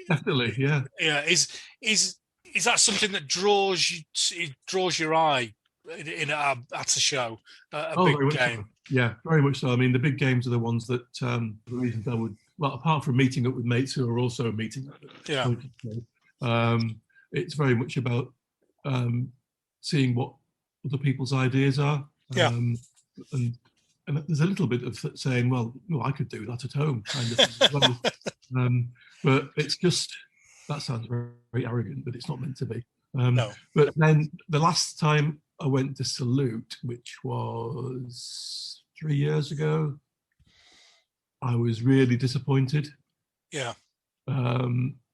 definitely. Yeah. yeah, is is that something that draws you? It draws your eye at a show, a Oh, big very much so. game. Yeah, very much so. I mean, the big games are the ones that the reasons I would, well, apart from meeting up with mates who are also meeting up at the Yeah, point of play, it's very much about seeing what other people's ideas are, yeah. and there's a little bit of saying, well, no, I could do that at home, kind of thing as well. But it's just that sounds very, very arrogant, but it's not meant to be. No. But then the last time I went to Salute, which was 3 years ago, I was really disappointed Yeah,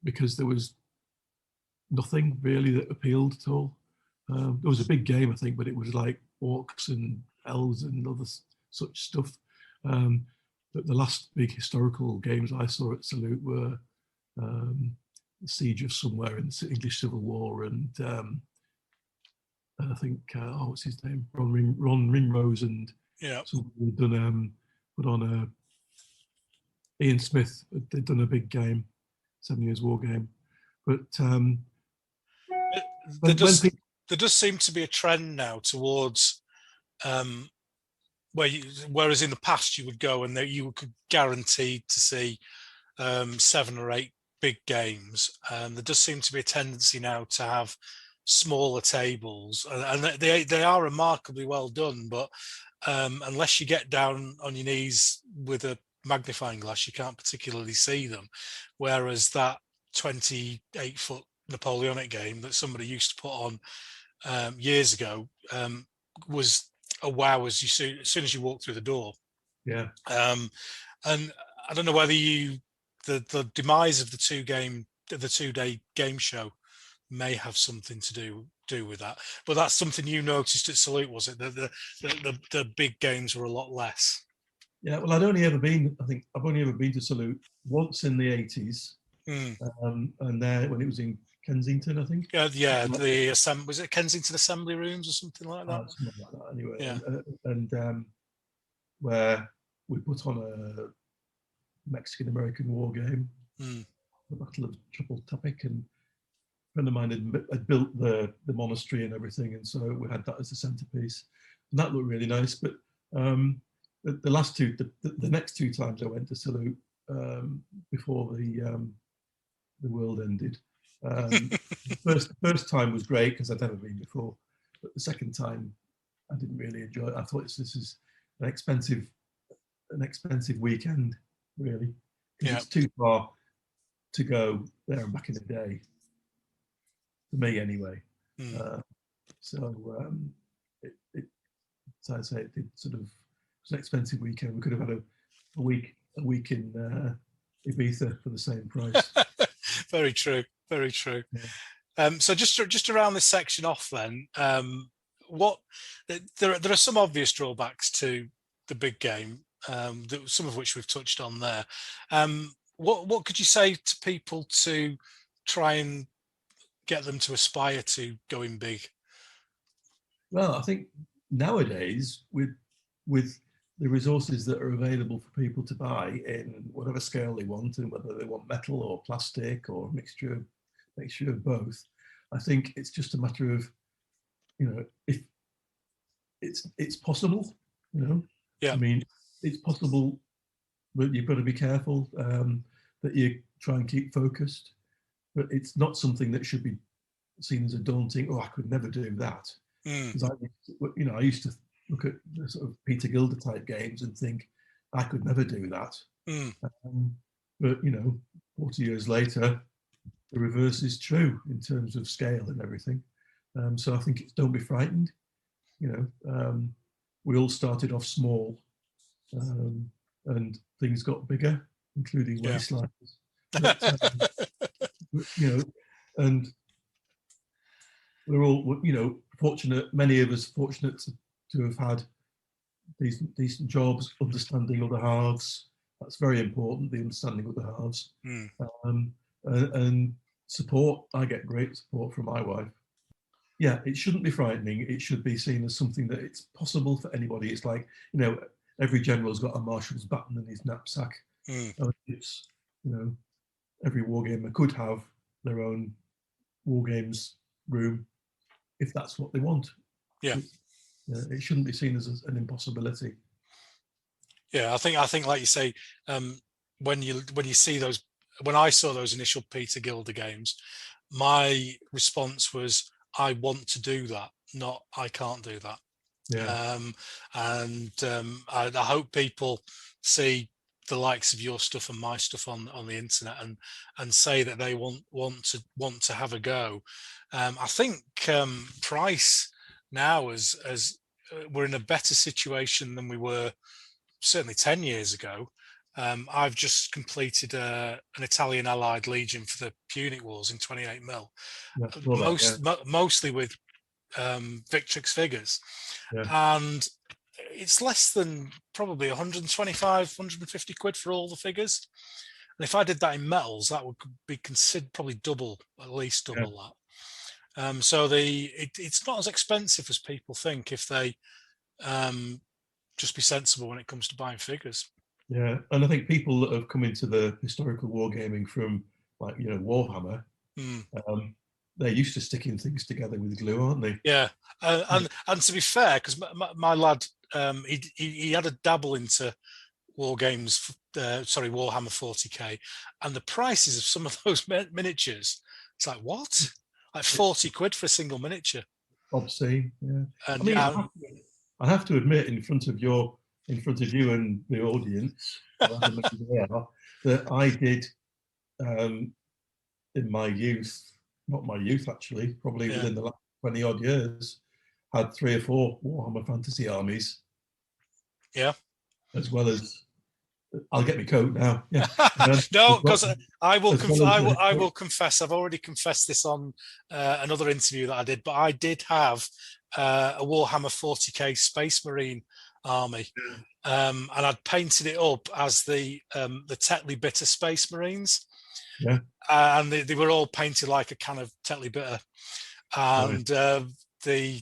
because there was nothing really that appealed at all. There was a big game, I think, but it was like orcs and elves and other such stuff. But the last big historical games I saw at Salute were the Siege of Somewhere in the English Civil War, and I think what's his name, Ron Rimrose, and yeah. somebody had done put on a Ian Smith. They'd done a big game, 7 Years War game, but There when does people, there does seem to be a trend now towards whereas in the past you would go and you could guarantee to see 7 or 8 big games. There does seem to be a tendency now to have smaller tables, and they are remarkably well done. But unless you get down on your knees with a magnifying glass, you can't particularly see them. Whereas that 28-foot Napoleonic game that somebody used to put on years ago was a wow as soon as you walk through the door. yeah, And I don't know whether the demise of the 2-day game show may have something to do with that. But that's something you noticed at Salute, was it? The big games were a lot less. yeah. Well, I think I've only ever been to Salute once in the 80s, and there when it was in Kensington, I think. Yeah. Was it Kensington Assembly Rooms or something like that? Something like that, anyway. Yeah. And where we put on a Mexican-American war game, the Battle of Chapultepec, and a friend of mine had built the monastery and everything, and so we had that as a centerpiece, and that looked really nice. But the last two, the next 2 times I went to Salute before the world ended. First time was great because I'd never been before, but the second time I didn't really enjoy it. I thought this is an expensive weekend, really. Yeah. It's too far to go there and back in the day, for me anyway. So I'd say it did sort of, it was an expensive weekend. We could have had a week in Ibiza for the same price. Very true. Very true. Yeah. So just around this section off then, there are some obvious drawbacks to the big game, some of which we've touched on there. What could you say to people to try and get them to aspire to going big? Well, I think nowadays with the resources that are available for people to buy in whatever scale they want, and whether they want metal or plastic or mixture of both, I think it's just a matter of, if it's possible, Yeah. I mean, it's possible, but you've got to be careful that you try and keep focused. But it's not something that should be seen as a daunting. Oh, I could never do that. Because I used to look at the sort of Peter Gilder type games and think I could never do that. But 40 years later, the reverse is true in terms of scale and everything. So I think it's don't be frightened. We all started off small, and things got bigger, including wastelands. But, and we're all, fortunate. Many of us fortunate to have had decent jobs, understanding other halves. That's very important. The understanding of the halves, and support. I get great support from my wife. Yeah, it shouldn't be frightening. It should be seen as something that it's possible for anybody. It's like, every general's got a marshal's baton in his knapsack. It's, every wargamer could have their own wargames room if that's what they want. Yeah. It shouldn't be seen as an impossibility. Yeah, I think like you say, when you see those, when I saw those initial Peter Gilder games, my response was, I want to do that, not I can't do that. Yeah. I hope people see the likes of your stuff and my stuff on the internet and say that they want to have a go. I think Price now as we're in a better situation than we were certainly 10 years ago. I've just completed an Italian Allied Legion for the Punic Wars in 28mm, mostly with Victrix figures, and it's less than probably 125, 150 quid for all the figures. And if I did that in metals, that would be considered probably double, at least double that. So it's not as expensive as people think if they just be sensible when it comes to buying figures. Yeah, and I think people that have come into the historical wargaming from Warhammer, they're used to sticking things together with glue, aren't they? Yeah, and to be fair, because my lad, he had a dabble into Wargames, Warhammer 40k, and the prices of some of those miniatures, it's like, what? Like 40 quid for a single miniature. Obscene, yeah. And I have to admit, in front of you and the audience, that I did, in my youth, not my youth actually, probably within the last 20 odd years, had 3 or 4 Warhammer Fantasy armies. Yeah. As well as, I'll get my coat now. Yeah. No, because I will confess, I've already confessed this on another interview that I did, but I did have a Warhammer 40k Space Marine army, and I'd painted it up as the Tetley Bitter Space Marines. Yeah. And they were all painted like a can of Tetley Bitter, and the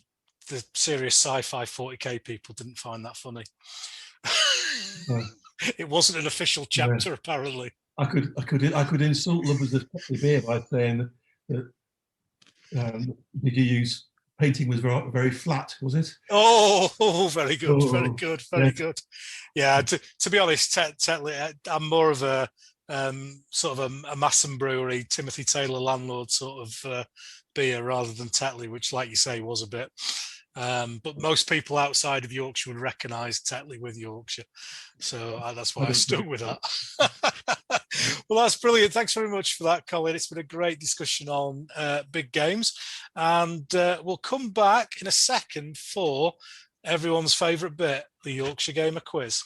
serious sci-fi 40k people didn't find that funny. It wasn't an official chapter, apparently. I could insult lovers of Tetley Beer by saying that did you use painting was very, very flat, was it? Oh, very good, very good. Yeah, to be honest, Tetley, I'm more of a sort of a Masson Brewery, Timothy Taylor landlord sort of beer rather than Tetley, which, like you say, was a bit. But most people outside of Yorkshire would recognise Tetley with Yorkshire. So that's why I stuck with that. Well, that's brilliant. Thanks very much for that, Colin. It's been a great discussion on big games. And we'll come back in a second for everyone's favourite bit, the Yorkshire Gamer Quiz.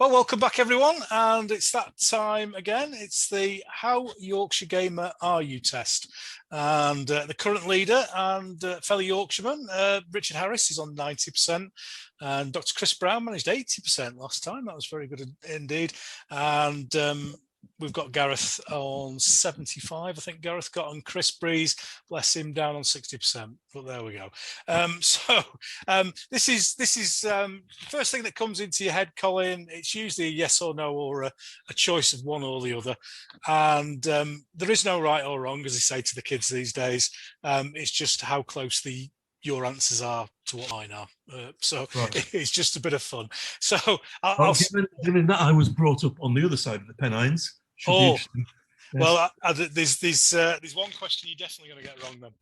Well, welcome back, everyone, and it's that time again. It's the How Yorkshire Gamer Are You test, and the current leader and fellow Yorkshireman, Richard Harris, is on 90%, and Dr. Chris Brown managed 80% last time. That was very good indeed, and we've got Gareth on 75. I think Gareth got on. Chris Breeze, bless him, down on 60%. But there we go. This is first thing that comes into your head, Colin. It's usually a yes or no, or a choice of one or the other. And there is no right or wrong, as they say to the kids these days. It's just how close your answers are to what mine are. Right. It's just a bit of fun. So given that I was brought up on the other side of the Pennines, yes. Well, there's one question you're definitely going to get wrong then.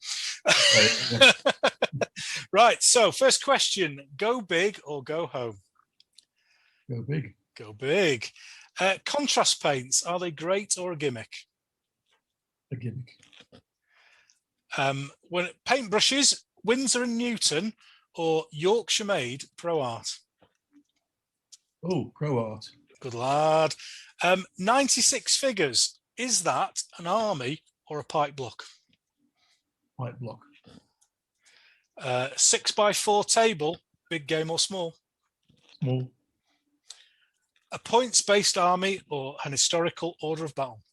Right, so first question, go big or go home? Go big. Go big. Contrast paints, are they great or a gimmick? A gimmick. When paintbrushes, Winsor & Newton or Yorkshire made Pro Art? Oh, Pro Art. Good lad. 96 figures, is that an army or a pipe block? Pipe block. 6x4 table, big game or small? Small. A points-based army or an historical order of battle?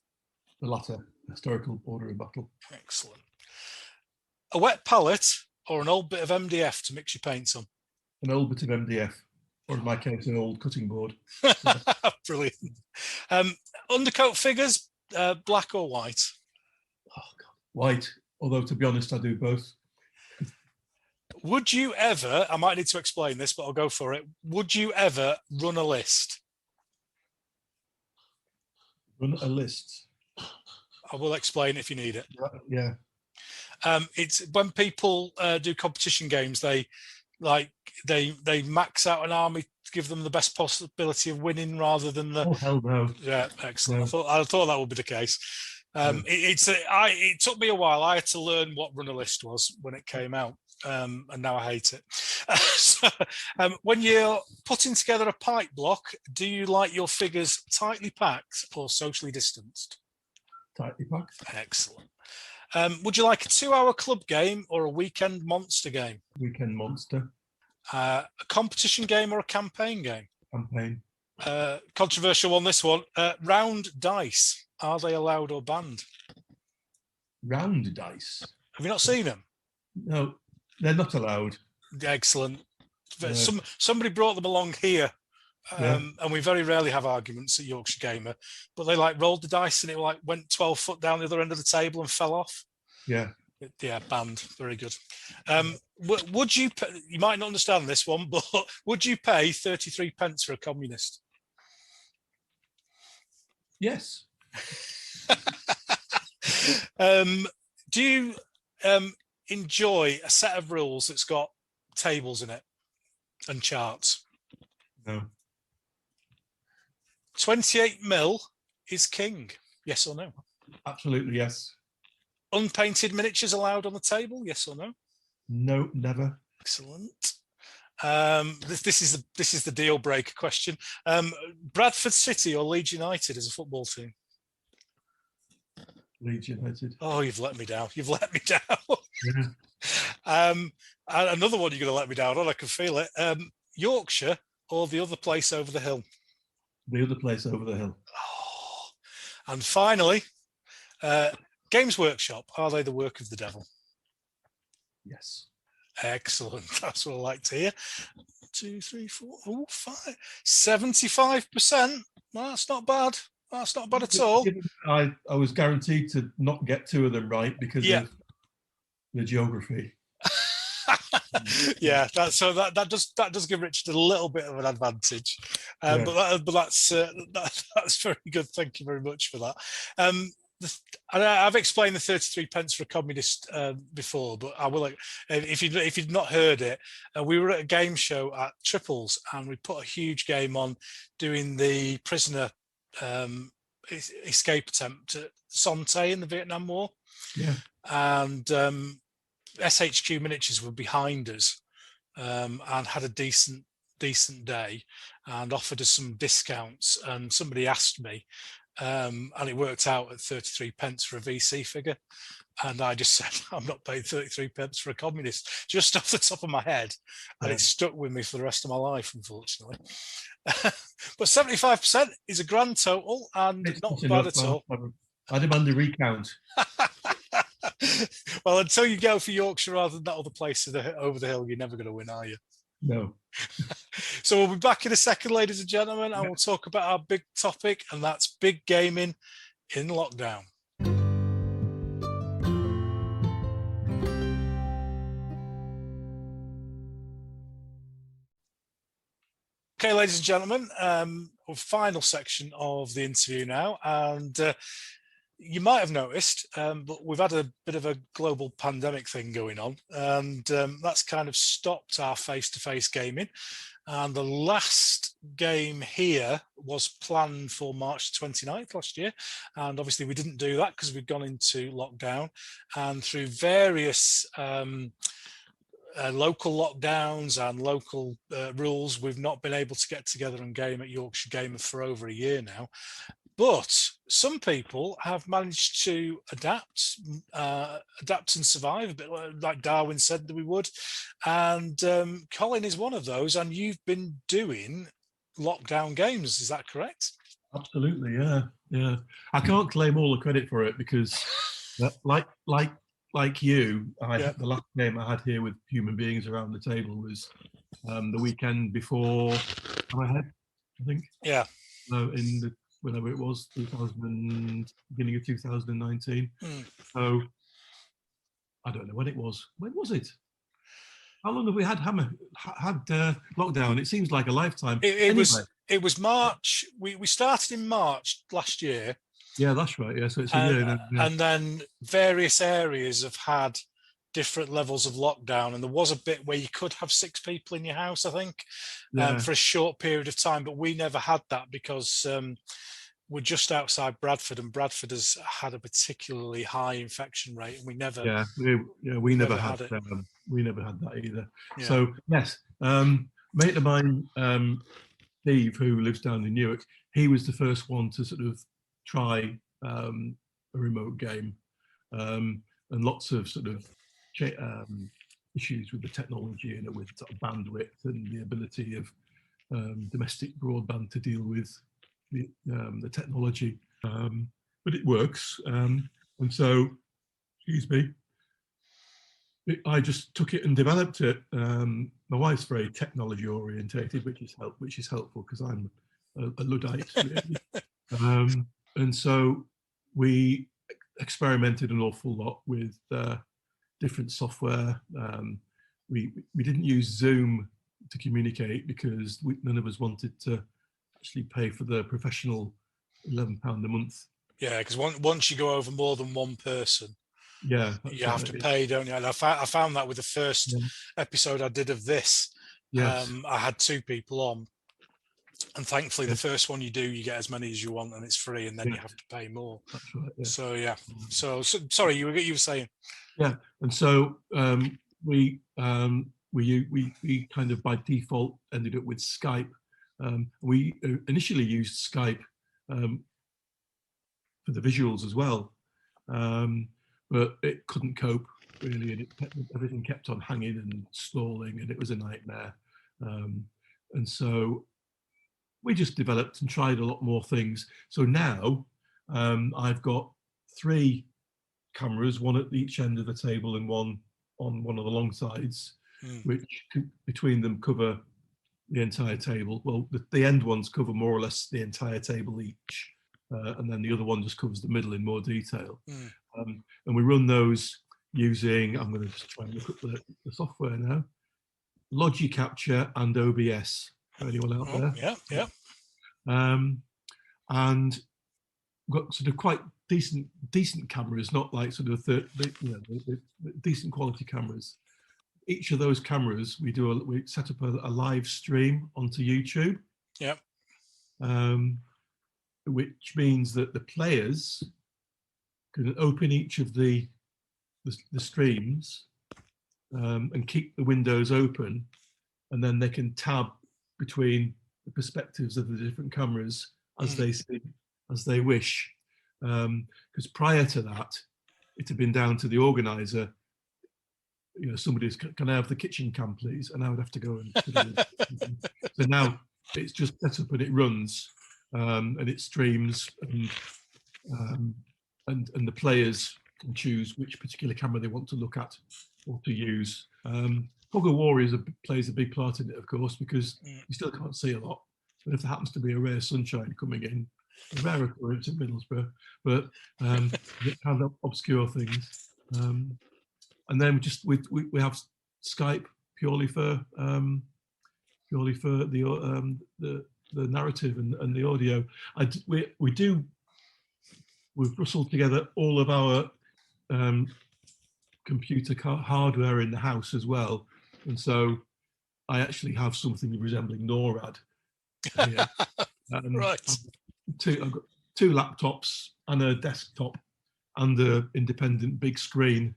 The latter, historical order of battle. Excellent. A wet palette or an old bit of MDF to mix your paints on? An old bit of MDF, or in my case, an old cutting board. Brilliant. Undercoat figures, black or white? Oh, God. White, although to be honest, I do both. Would you ever, I might need to explain this, but I'll go for it. Would you ever run a list? Run a list? I will explain if you need it. Yeah. It's when people do competition games, they max out an army to give them the best possibility of winning rather than the. Oh hell no! Yeah, excellent. No. I thought that would be the case. It took me a while. I had to learn what run a list was when it came out, and now I hate it. When you're putting together a pipe block, do you like your figures tightly packed or socially distanced? Tightly packed. Excellent. Would you like a 2-hour club game or a weekend monster game? Weekend monster. A competition game or a campaign game? Campaign. Controversial on this one. Round dice. Are they allowed or banned? Round dice. Have you not seen them? No, they're not allowed. Excellent. Somebody brought them along here. And we very rarely have arguments at Yorkshire Gamer, but they rolled the dice and it went 12 foot down the other end of the table and fell off. Yeah. Yeah, banned. Very good. Would you might not understand this one, but would you pay 33 pence for a communist? Yes. Do you enjoy a set of rules that's got tables in it and charts? No. 28 mil is king, yes or no? Absolutely yes. Unpainted miniatures allowed on the table, yes or no? No, never. Excellent. This is the deal breaker question. Bradford City or Leeds United as a football team? Leeds United. Oh, you've let me down. You've let me down. Yeah. Another one you're going to let me down on. I can feel it. Yorkshire or the other place over the hill? The other place over the hill. Oh. And finally, Games Workshop, are they the work of the devil? Yes. Excellent. That's what I like to hear. 2, 3, 4, 5. 75%. Well, that's not bad. That's not bad at all. I was guaranteed to not get 2 of them right because of the geography. Yeah, that does give Richard a little bit of an advantage, but that's very good. Thank you very much for that. I've explained the 33 pence for a communist before, but I will. If you've not heard it, we were at a game show at Triples, and we put a huge game on doing the prisoner escape attempt at Son-Tay in the Vietnam War. Yeah, and SHQ Miniatures were behind us and had a decent day. and offered us some discounts. And somebody asked me, and it worked out at 33 pence for a VC figure. And I just said, I'm not paying 33 pence for a communist, just off the top of my head. And it stuck with me for the rest of my life, unfortunately. But 75% is a grand total, and It's not bad enough. at all. I demand a recount. Well, until you go for Yorkshire rather than that other place over the hill, you're never going to win, are you? No. So we'll be back in a second, ladies and gentlemen, and we'll talk about our big topic, and that's big gaming in lockdown. Okay, ladies and gentlemen, final section of the interview now, and you might have noticed, but we've had a bit of a global pandemic thing going on, and that's kind of stopped our face-to-face gaming. And the last game here was planned for March 29th last year. And obviously we didn't do that because we'd gone into lockdown. And through various local lockdowns and local rules, we've not been able to get together and game at Yorkshire Gamer for over a year now. But some people have managed to adapt and survive, a bit like Darwin said that we would. And Colin is one of those, and you've been doing lockdown games, is that correct? Absolutely, yeah. I can't claim all the credit for it because, like you, the last game I had here with human beings around the table was the weekend before my head, I think. Yeah. In the whenever it was, beginning of 2019. So I don't know when it was. When was it? How long have we had lockdown? It seems like a lifetime. It was March. We started in March last year. Yeah, that's right. Yeah, so it's a year. And then various areas have had different levels of lockdown, and there was a bit where you could have 6 people in your house, I think, for a short period of time. But we never had that because we're just outside Bradford, and Bradford has had a particularly high infection rate, and we never. We never had it. We never had that either. Yeah. So yes, mate of mine, Steve, who lives down in Newark, he was the first one to sort of try a remote game, and lots of sort of issues with the technology and with sort of bandwidth and the ability of domestic broadband to deal with the technology, but it works. And so, excuse me, I just took it and developed it. My wife's very technology orientated, which is helpful because I'm a Luddite, really. And so we experimented an awful lot with different software. We didn't use Zoom to communicate because none of us wanted to actually pay for the professional £11 a month. Yeah, because once you go over more than one person, you have to pay, don't you? And I found that with the first episode I did of this. Yes. I had 2 people on, and thankfully the first one you do, you get as many as you want, and it's free, and then you have to pay more. That's right. Yeah. So sorry, you were saying. Yeah, and so we kind of by default ended up with Skype. We initially used Skype for the visuals as well, but it couldn't cope really, and everything kept on hanging and stalling, and it was a nightmare. And so we just developed and tried a lot more things. So now I've got 3 cameras, one at each end of the table and one on one of the long sides, which between them cover the entire table. Well, the end ones cover more or less the entire table each, and then the other one just covers the middle in more detail. And we run those using, I'm going to just try and look at the software now, Logi Capture and OBS. For anyone out there? Yeah. And got sort of quite decent cameras, not like sort of the decent quality cameras. Each of those cameras, we set up a live stream onto YouTube. Yep. Which means that the players can open each of the streams and keep the windows open, and then they can tab between the perspectives of the different cameras as they see, as they wish. Because prior to that, it had been down to the organizer. You know, somebody's, can I have the kitchen cam, please? And I would have to go and so now it's just set up and it runs, and it streams, and the players can choose which particular camera they want to look at or to use. Fog of War plays a big part in it, of course, because you still can't see a lot. But if there happens to be a rare sunshine coming in, a rare occurrence in Middlesbrough, but it can obscure things. And then we have Skype purely for the narrative and the audio. We've rustled together all of our computer hardware in the house as well, and so I actually have something resembling NORAD. Right. I've got 2 laptops and a desktop and an independent big screen,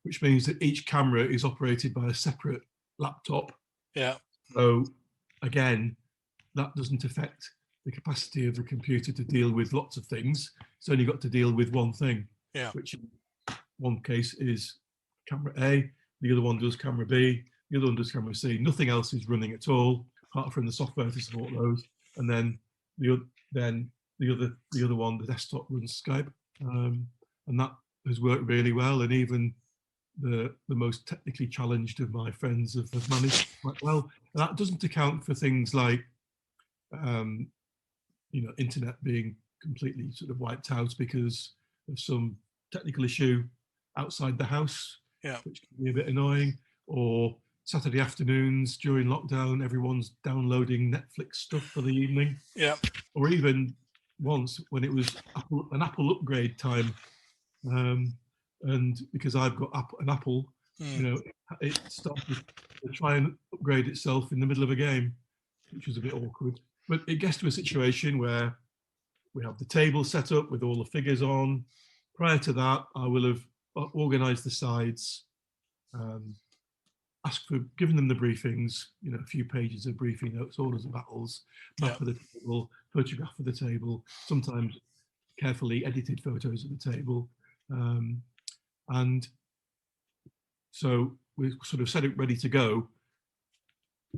which means that each camera is operated by a separate laptop. Yeah. So again, that doesn't affect the capacity of the computer to deal with lots of things. It's only got to deal with one thing. Yeah. Which in one case is camera A, the other one does camera B, the other one does camera C. Nothing else is running at all, apart from the software to support those. And then the other one, the desktop, runs Skype, and that has worked really well. And even the most technically challenged of my friends have managed quite well. And that doesn't account for things like, internet being completely sort of wiped out because of some technical issue outside the house, which can be a bit annoying, or Saturday afternoons during lockdown, everyone's downloading Netflix stuff for the evening. Yeah. Or even once when it was an Apple upgrade time, and because I've got an Apple, it started to try and upgrade itself in the middle of a game, which was a bit awkward. But it gets to a situation where we have the table set up with all the figures on. Prior to that, I will have organised the sides, given them the briefings, a few pages of briefing notes, orders of battles, map of the table, photograph of the table, sometimes carefully edited photos of the table. And so we sort of set it ready to go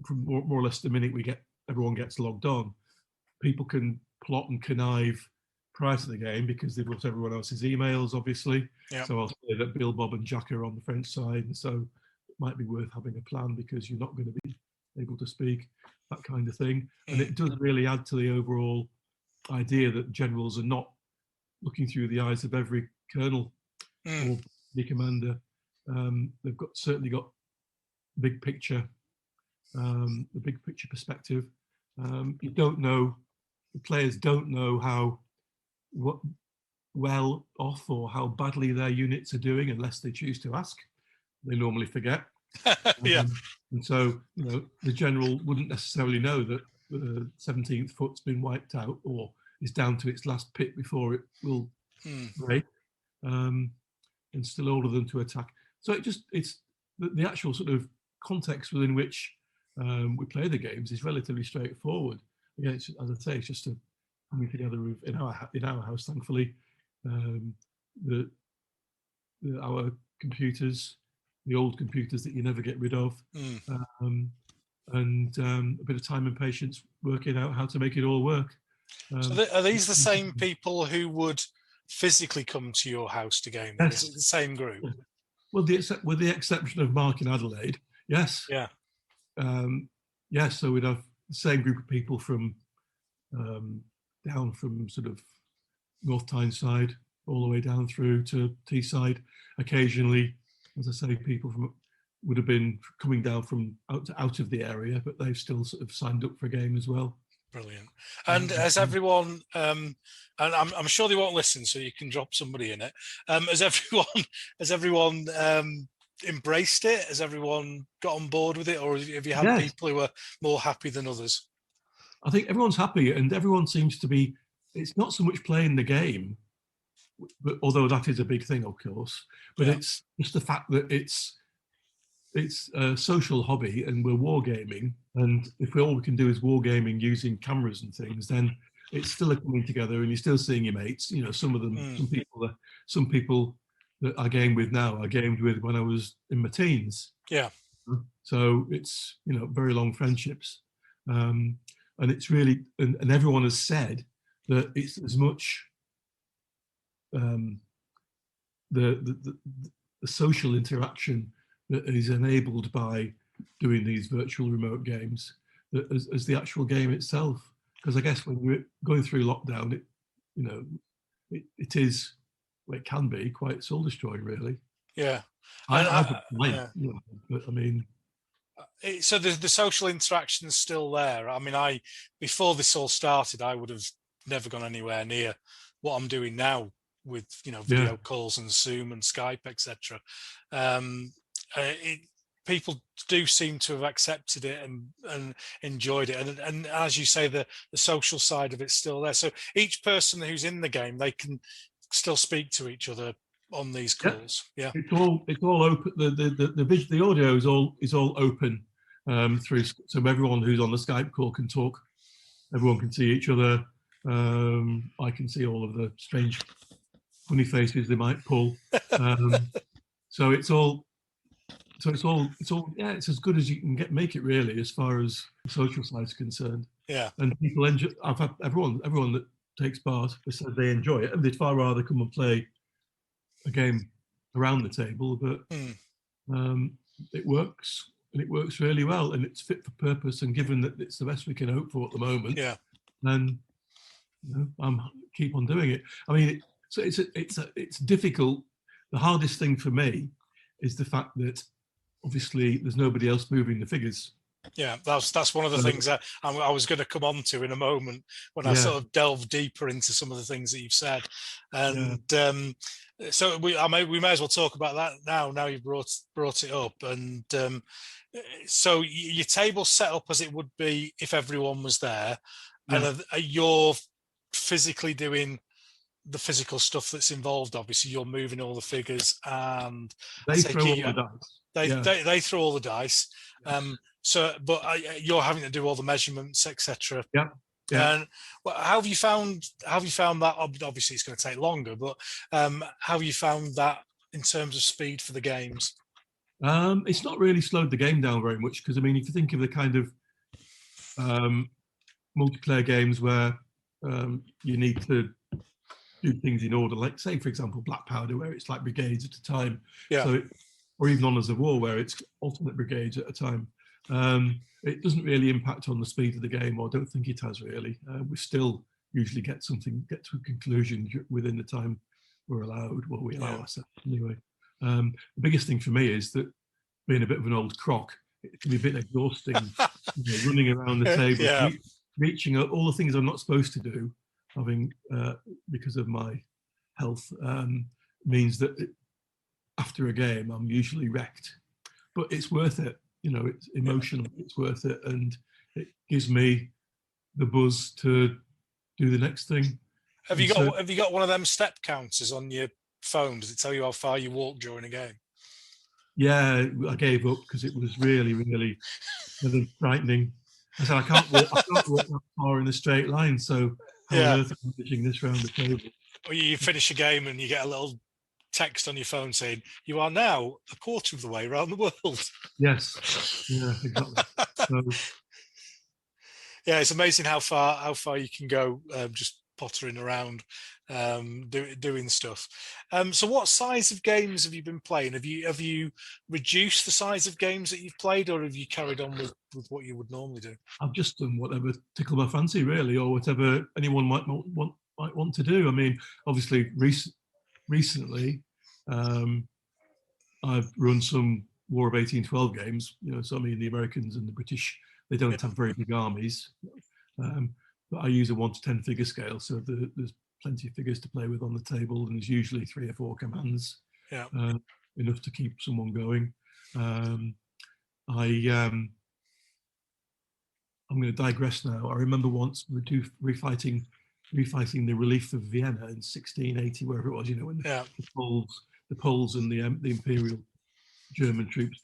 from more or less the minute everyone gets logged on. People can plot and connive prior to the game because they've got everyone else's emails, obviously. Yep. So I'll say that Bill, Bob and Jack are on the French side, and so it might be worth having a plan because you're not going to be able to speak, that kind of thing. And it does really add to the overall idea that generals are not looking through the eyes of every colonel or the commander. They've certainly got the big picture perspective. You don't know, the players don't know what well off or how badly their units are doing unless they choose to ask. They normally forget. And so, the general wouldn't necessarily know that the 17th foot's been wiped out or is down to its last pit before it will break, and still order them to attack. So it's the actual sort of context within which we play the games is relatively straightforward. Again, as I say, it's just a coming together in our house. Thankfully, our computers, the old computers that you never get rid of, and a bit of time and patience working out how to make it all work. So are these the same people who would physically come to your house to game? Yes. Is it the same group? Well, with the exception of Mark in Adelaide, yes. Yeah. Yes, so we'd have the same group of people from down from sort of North Tyneside all the way down through to Teesside. Occasionally, as I say, people would have been coming down from out of the area, but they've still sort of signed up for a game as well. Brilliant. And has everyone, and I'm sure they won't listen, so you can drop somebody in it. Has everyone embraced it? Has everyone got on board with it, or have you had people who are more happy than others? I think everyone's happy, and everyone seems to be. It's not so much playing the game, but although that is a big thing, of course. But it's just the fact that it's it's a social hobby, and we're wargaming. And if all we can do is wargaming using cameras and things, then it's still a coming together, and you're still seeing your mates. You know, some of them, some people that I game with now, I gamed with when I was in my teens. Yeah. So it's, you know, very long friendships, and it's really, and everyone has said that it's as much the social interaction that is enabled by doing these virtual remote games as the actual game itself. Because I guess when you're going through lockdown, it, you know, it is, well, it can be quite soul destroying, really. Yeah. I you know, but I mean, so the social interaction is still there. I mean, before this all started, I would have never gone anywhere near what I'm doing now with, you know, video calls and Zoom and Skype, etc. People do seem to have accepted it and enjoyed it, and as you say, the social side of it's still there. So each person who's in the game, they can still speak to each other on these calls. Yeah, it's all open. The audio is all open through, so everyone who's on the Skype call can talk. Everyone can see each other. I can see all of the strange, funny faces they might pull. So it's all yeah, it's as good as you can make it, really, as far as the social side is concerned. Yeah, and people enjoy. I've had everyone that takes part has said they enjoy it, and they'd far rather come and play a game around the table, but it works, and it works really well, and it's fit for purpose, and given that it's the best we can hope for at the moment, then, you know, I'm keep on doing it. I mean, it's difficult. The hardest thing for me is the fact that obviously there's nobody else moving the figures. Yeah, that's one of the things that I was going to come on to in a moment when I sort of delve deeper into some of the things that you've said, and so we may as well talk about that now. Now you've brought it up, and so your table's set up as it would be if everyone was there, and you're physically doing the physical stuff that's involved. Obviously, you're moving all the figures, and they throw all the dice. They throw all the dice. So, but you're having to do all the measurements, etc. Yeah. And how have you found that? Obviously, it's going to take longer, but how have you found that in terms of speed for the games? It's not really slowed the game down very much, because I mean, if you think of the kind of multiplayer games where you need to do things in order, like, say, for example, Black Powder, where it's like brigades at a time. So or even Honours of War, where it's alternate brigades at a time. It doesn't really impact on the speed of the game, or I don't think it has really. We still usually get to a conclusion within the time we're allowed. Well, we allow ourselves anyway. The biggest thing for me is that, being a bit of an old croc, it can be a bit exhausting, you know, running around the table, reaching all the things I'm not supposed to do, having because of my health, means that after a game I'm usually wrecked. But it's worth it. You know, it's emotional. It's worth it, and it gives me the buzz to do the next thing. Have you got one of them step counters on your phone? Does it tell you how far you walk during a game? Yeah, I gave up because it was really, really frightening. I said, I can't walk that far in a straight line. So how on earth am I managing this round the table? Or you finish a game and you get a little text on your phone saying, "You are now a quarter of the way around the world." Yes. Yeah, exactly. So, yeah, it's amazing how far you can go just pottering around, doing stuff. So what size of games have you been playing? Have you reduced the size of games that you've played, or have you carried on with what you would normally do? I've just done whatever tickled my fancy, really, or whatever anyone might want to do. I mean, obviously, recently, I've run some War of 1812 games. You know, so I mean, the Americans and the British, they don't have very big armies, but I use a 1 to 10 figure scale, so there's plenty of figures to play with on the table, and there's usually 3 or 4 commands, enough to keep someone going. I'm going to digress now. I remember once refighting the relief of Vienna in 1680, wherever it was. You know, when the Poles and the Imperial German troops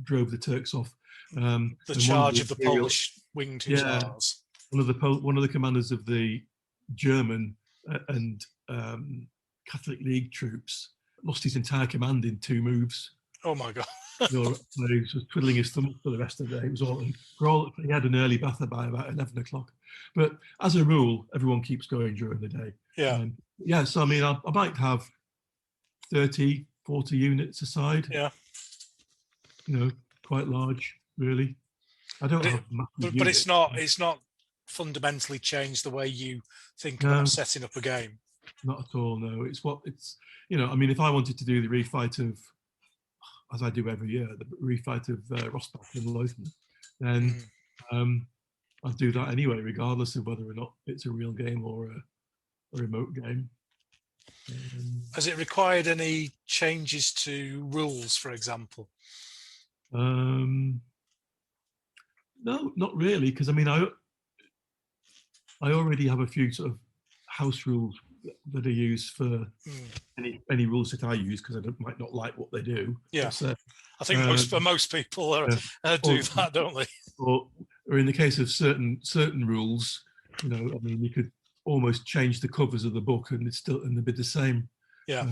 drove the Turks off. The And charge of the Polish winged yeah, hussars. one of the commanders of the German and Catholic League troops lost his entire command in 2 moves. Oh my God. He was twiddling his thumb for the rest of the day. It was he had an early bath by about 11 o'clock. But as a rule, everyone keeps going during the day. Yeah. So I mean, I might have 30, 40 units aside. Yeah. Quite large, really. I don't have massive units. But it's not fundamentally changed the way you think about setting up a game. Not at all, no. I mean, if I wanted to do the refight of, as I do every year, the refight of Rossbach and Leuthen, then I'd do that anyway, regardless of whether or not it's a real game or a remote game. Has it required any changes to rules, for example? No, not really, because I mean, I already have a few sort of house rules that are used for any rules that I use, because I might not like what they do. Yeah, I think most people do that, don't they? Or in the case of certain rules, I mean, you could almost change the covers of the book and they'd be the same. Yeah.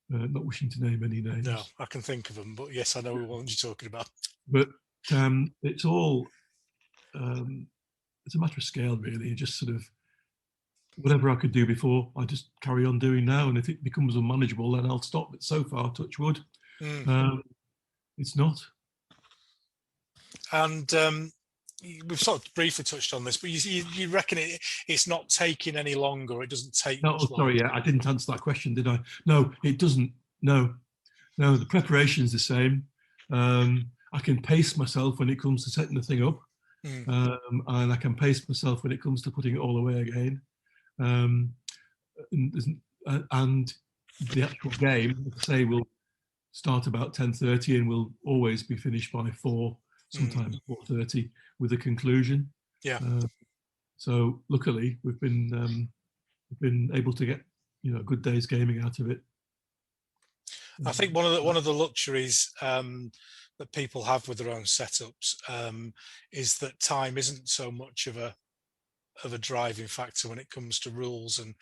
Not wishing to name any names. No, I can think of them, but yes, I know what you're talking about. But it's all it's a matter of scale, really. Just sort of whatever I could do before, I just carry on doing now, and if it becomes unmanageable, then I'll stop. But so far, touch wood, it's not. And we've sort of briefly touched on this, but you reckon it's not taking any longer? It doesn't take. No, sorry, I didn't answer that question, did I? No, it doesn't. No, the preparation's the same. I can pace myself when it comes to setting the thing up, and I can pace myself when it comes to putting it all away again. And the actual game, say, will start about 10:30 and will always be finished by 4, sometimes 4:30, with a conclusion. Yeah. So luckily, we've been able to get a good day's gaming out of it. I think one of the luxuries that people have with their own setups is that time isn't so much of a driving factor when it comes to rules and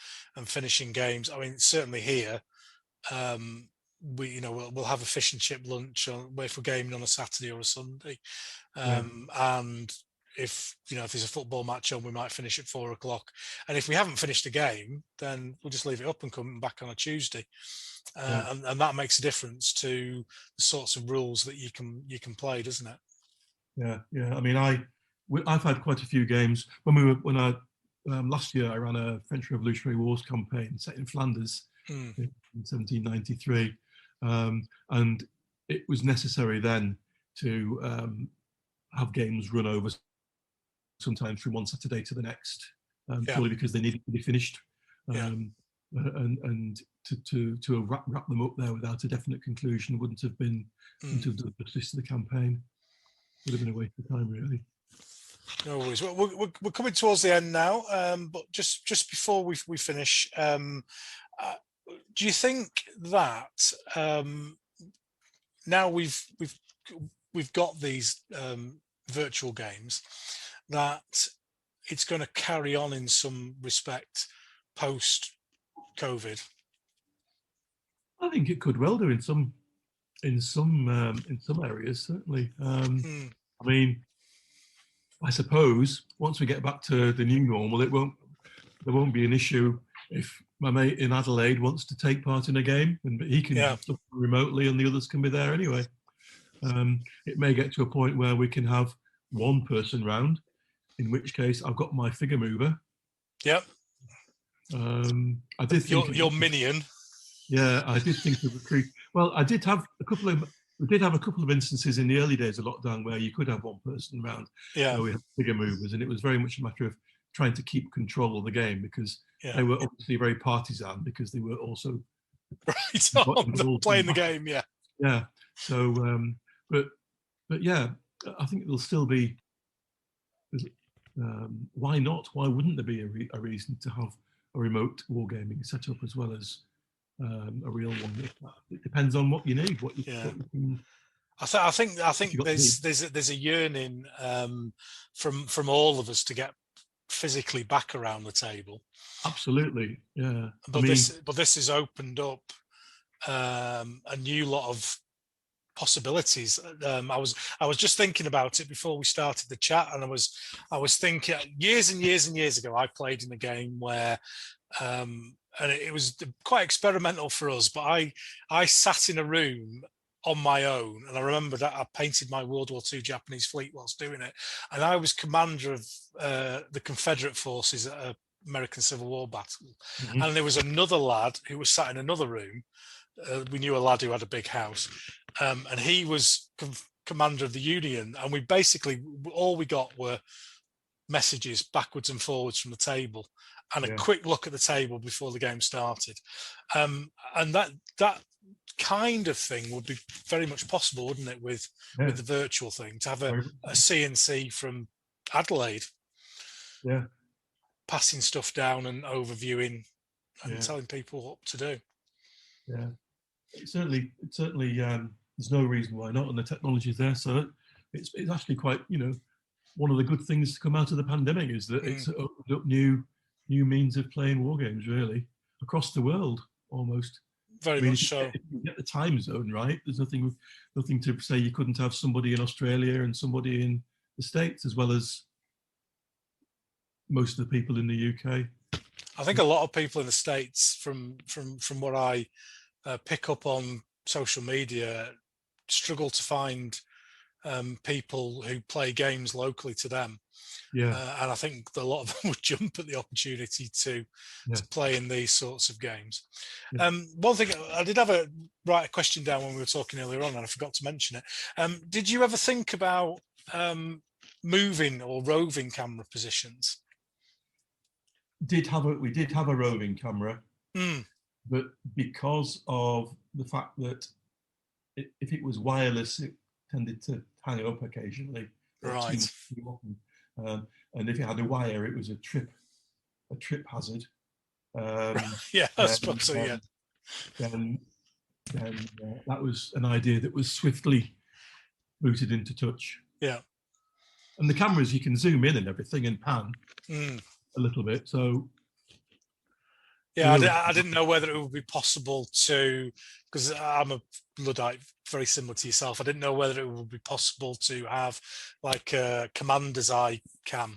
finishing games. I mean, certainly here, we'll have a fish and chip lunch if we're gaming on a Saturday or a Sunday, and if there's a football match on, we might finish at 4 o'clock, and if we haven't finished a game, then we'll just leave it up and come back on a Tuesday. And that makes a difference to the sorts of rules that you can play, doesn't it? Yeah. I mean, I've had quite a few games. Last year I ran a French Revolutionary Wars campaign set in Flanders in 1793, and it was necessary then to have games run over sometimes from one Saturday to the next, purely because they needed to be finished. And to wrap them up there without a definite conclusion wouldn't have done justice to the campaign. Would have been a waste of time, really. No worries. Well, we're coming towards the end now, but just before we finish, do you think that now we've got these virtual games, that it's going to carry on in some respect post COVID? I think it could well do in some areas, certainly. I mean, I suppose once we get back to the new normal, there won't be an issue if my mate in Adelaide wants to take part in a game, and he can do stuff remotely, and the others can be there anyway. It may get to a point where we can have one person round, in which case I've got my figure mover. Yep. I did think your minion. Yeah, I did think of recruit. Well, we did have a couple of instances in the early days of lockdown where you could have one person around. Yeah. We had figure movers, and it was very much a matter of trying to keep control of the game, because they were obviously very partisan, because they were also playing the game. Yeah. Yeah. So, but yeah, I think it'll still be. Why not? Why wouldn't there be a reason to have a remote wargaming setup as well as a real one. It depends on what you need, Yeah. what you can, I what you think got to do. there's a yearning from all of us to get physically back around the table. Absolutely, yeah. I But mean, this has opened up a new lot of possibilities. I was just thinking about it before we started the chat, and I was thinking years and years and years ago I played in a game where and it was quite experimental for us, but I sat in a room on my own, and I remember that I painted my World War II Japanese fleet whilst doing it, and I was commander of the Confederate forces at a American Civil War battle, mhm, and there was another lad who was sat in another room. We knew a lad who had a big house, and he was commander of the Union, and we basically all we got were messages backwards and forwards from the table, and a yeah, quick look at the table before the game started, and that kind of thing would be very much possible, wouldn't it, yeah, with the virtual thing, to have a, very, a CNC from Adelaide yeah, passing stuff down and overviewing and yeah, telling people what to do. yeah. It certainly, there's no reason why not, and the technology is there. So it's actually quite, one of the good things to come out of the pandemic is that it's opened up new means of playing war games, really, across the world almost. Very I mean, much so. if you get the time zone right, there's nothing to say you couldn't have somebody in Australia and somebody in the States, as well as most of the people in the UK. I think a lot of people in the States, from what I pick up on social media, struggle to find people who play games locally to them. Yeah, And I think a lot of them would jump at the opportunity yeah, to play in these sorts of games. yeah. One thing I did write a question down when we were talking earlier on, and I forgot to mention it. Did you ever think about moving or roving camera positions? We did have a roving camera, Mm, but because of the fact that if it was wireless, it tended to hang up occasionally or right. too often. And if it had a wire, it was a trip hazard. Um, Yeah, I then, suppose so. Yeah, then, that was an idea that was swiftly booted into touch. yeah. And the cameras, you can zoom in and everything and pan Mm. a little bit. So Yeah, there is, I didn't know whether it would be possible to, because I'm a Luddite, very similar to yourself. I didn't know whether it would be possible to have like a commander's eye cam,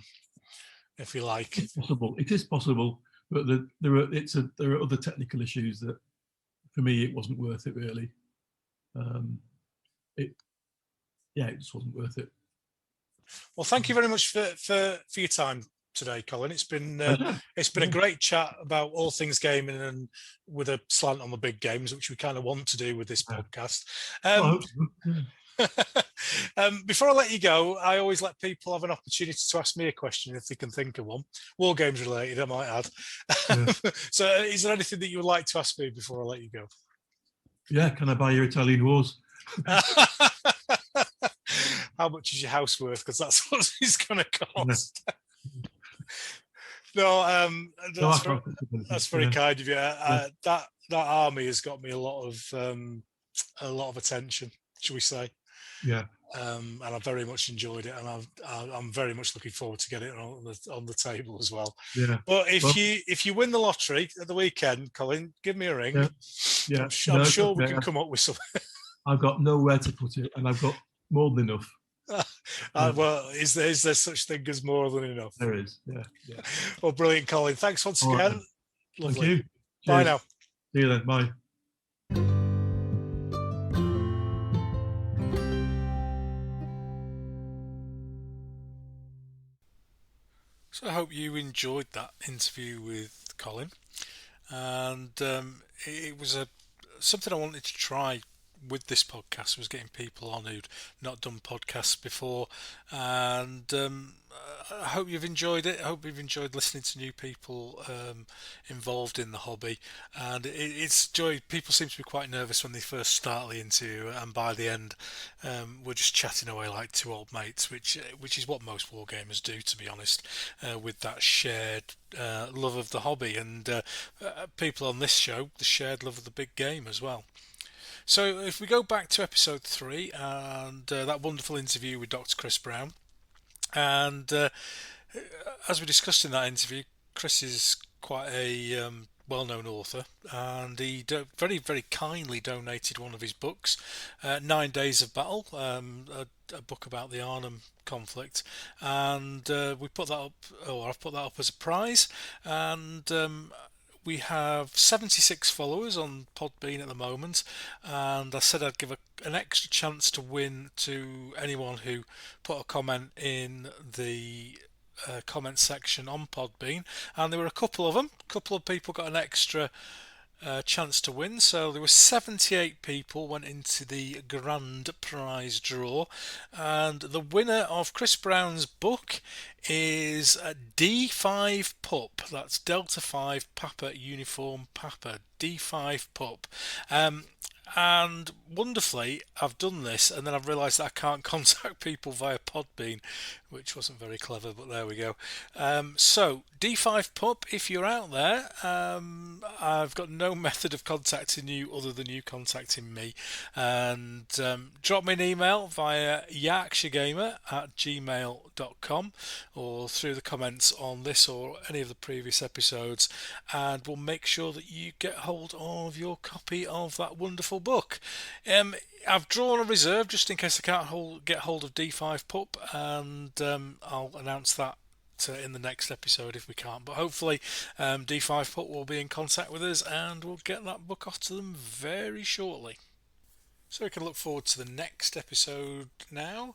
if you like. it's possible. It is possible, but there are other technical issues that, for me, it wasn't worth it really. Um, it it just wasn't worth it. Well, thank you very much for your time today, Colin. Pleasure. It's been a Yeah. great chat about all things gaming and with a slant on the big games, which we kind of want to do with this Yeah. podcast. Well, I Um, hope so. Yeah. before I let you go, I always let people have an opportunity to ask me a question if they can think of one. War games related, I might add. Yeah. So, is there anything that you would like to ask me before I let you go? Yeah, can I buy your Italian wars? How much is your house worth? Because that's what it's going to Yeah. cost. No, No, I can't think of that's anything. very Yeah. kind of you. Yeah. That army has got me a lot of attention, shall we say? Yeah. And I very much enjoyed it, and I'm very much looking forward to getting it on the table as well. Yeah. But Well, if you win the lottery at the weekend, Colin, give me a ring. yeah. Yeah. I'm No, it's sure we okay. can come up with some. I've got nowhere to put it, and I've got more than enough. Well, is there such thing as more than enough? There is. Yeah. Yeah. Well, brilliant, Colin. Thanks once All right, again. then. Thank Lovely. you. Bye Cheers. now. See you then. Bye. So I hope you enjoyed that interview with Colin, and it was something I wanted to try with this podcast was getting people on who'd not done podcasts before, and I hope you've enjoyed it. I hope you've enjoyed listening to new people involved in the hobby, and it's joy. People seem to be quite nervous when they first start the interview, and by the end, we're just chatting away like two old mates, which is what most wargamers do, to be honest, with that shared love of the hobby, and people on this show, the shared love of the big game as well. So if we go back to episode 3 and that wonderful interview with Dr. Chris Brown, and as we discussed in that interview, Chris is quite a well-known author, and he very, very kindly donated one of his books, 9 Days of Battle, a book about the Arnhem conflict, and we put that up, or I've put that up as a prize, and we have 76 followers on Podbean at the moment, and I said I'd give an extra chance to win to anyone who put a comment in the comment section on Podbean, and there were a couple of them. A couple of people got an extra chance to win, so there were 78 people went into the grand prize draw, and the winner of Chris Brown's book is D5 Pup. That's Delta 5 Papa Uniform Papa, D5 Pup. And wonderfully, I've done this, and then I've realised that I can't contact people via Podbean, which wasn't very clever, but there we go. So, D5 Pup, if you're out there, I've got no method of contacting you other than you contacting me. And drop me an email via yarkshiregamer@gmail.com or through the comments on this or any of the previous episodes, and we'll make sure that you get hold of your copy of that wonderful book. I've drawn a reserve just in case I can't get hold of D5 Pup, and I'll announce that in the next episode if we can't. But hopefully D5 Pup will be in contact with us, and we'll get that book off to them very shortly. So we can look forward to the next episode now.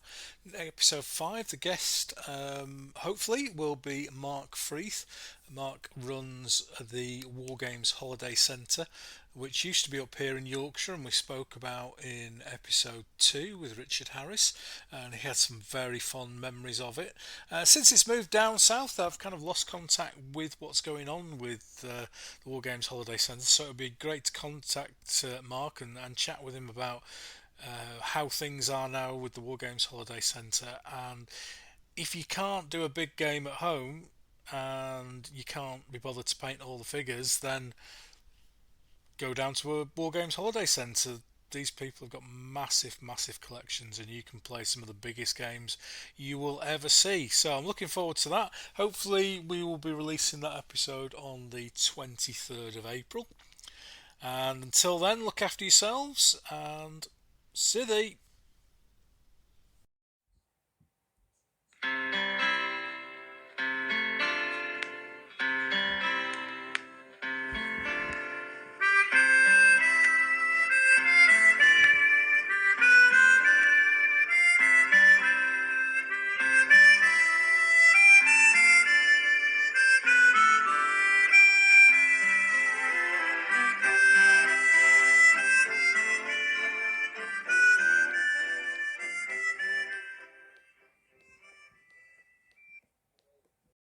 Episode 5, the guest hopefully will be Mark Freeth. Mark runs the Wargames Holiday Centre, which used to be up here in Yorkshire, and we spoke about in episode 2 with Richard Harris, and he had some very fond memories of it. Since it's moved down south, I've kind of lost contact with what's going on with the Wargames Holiday Centre, so it would be great to contact Mark and chat with him about how things are now with the Wargames Holiday Centre. And if you can't do a big game at home and you can't be bothered to paint all the figures, then go down to a Wargames Holiday Centre. These people have got massive collections, and you can play some of the biggest games you will ever see. So I'm looking forward to that. Hopefully we will be releasing that episode on the 23rd of April. And until then, look after yourselves, and Siddhi.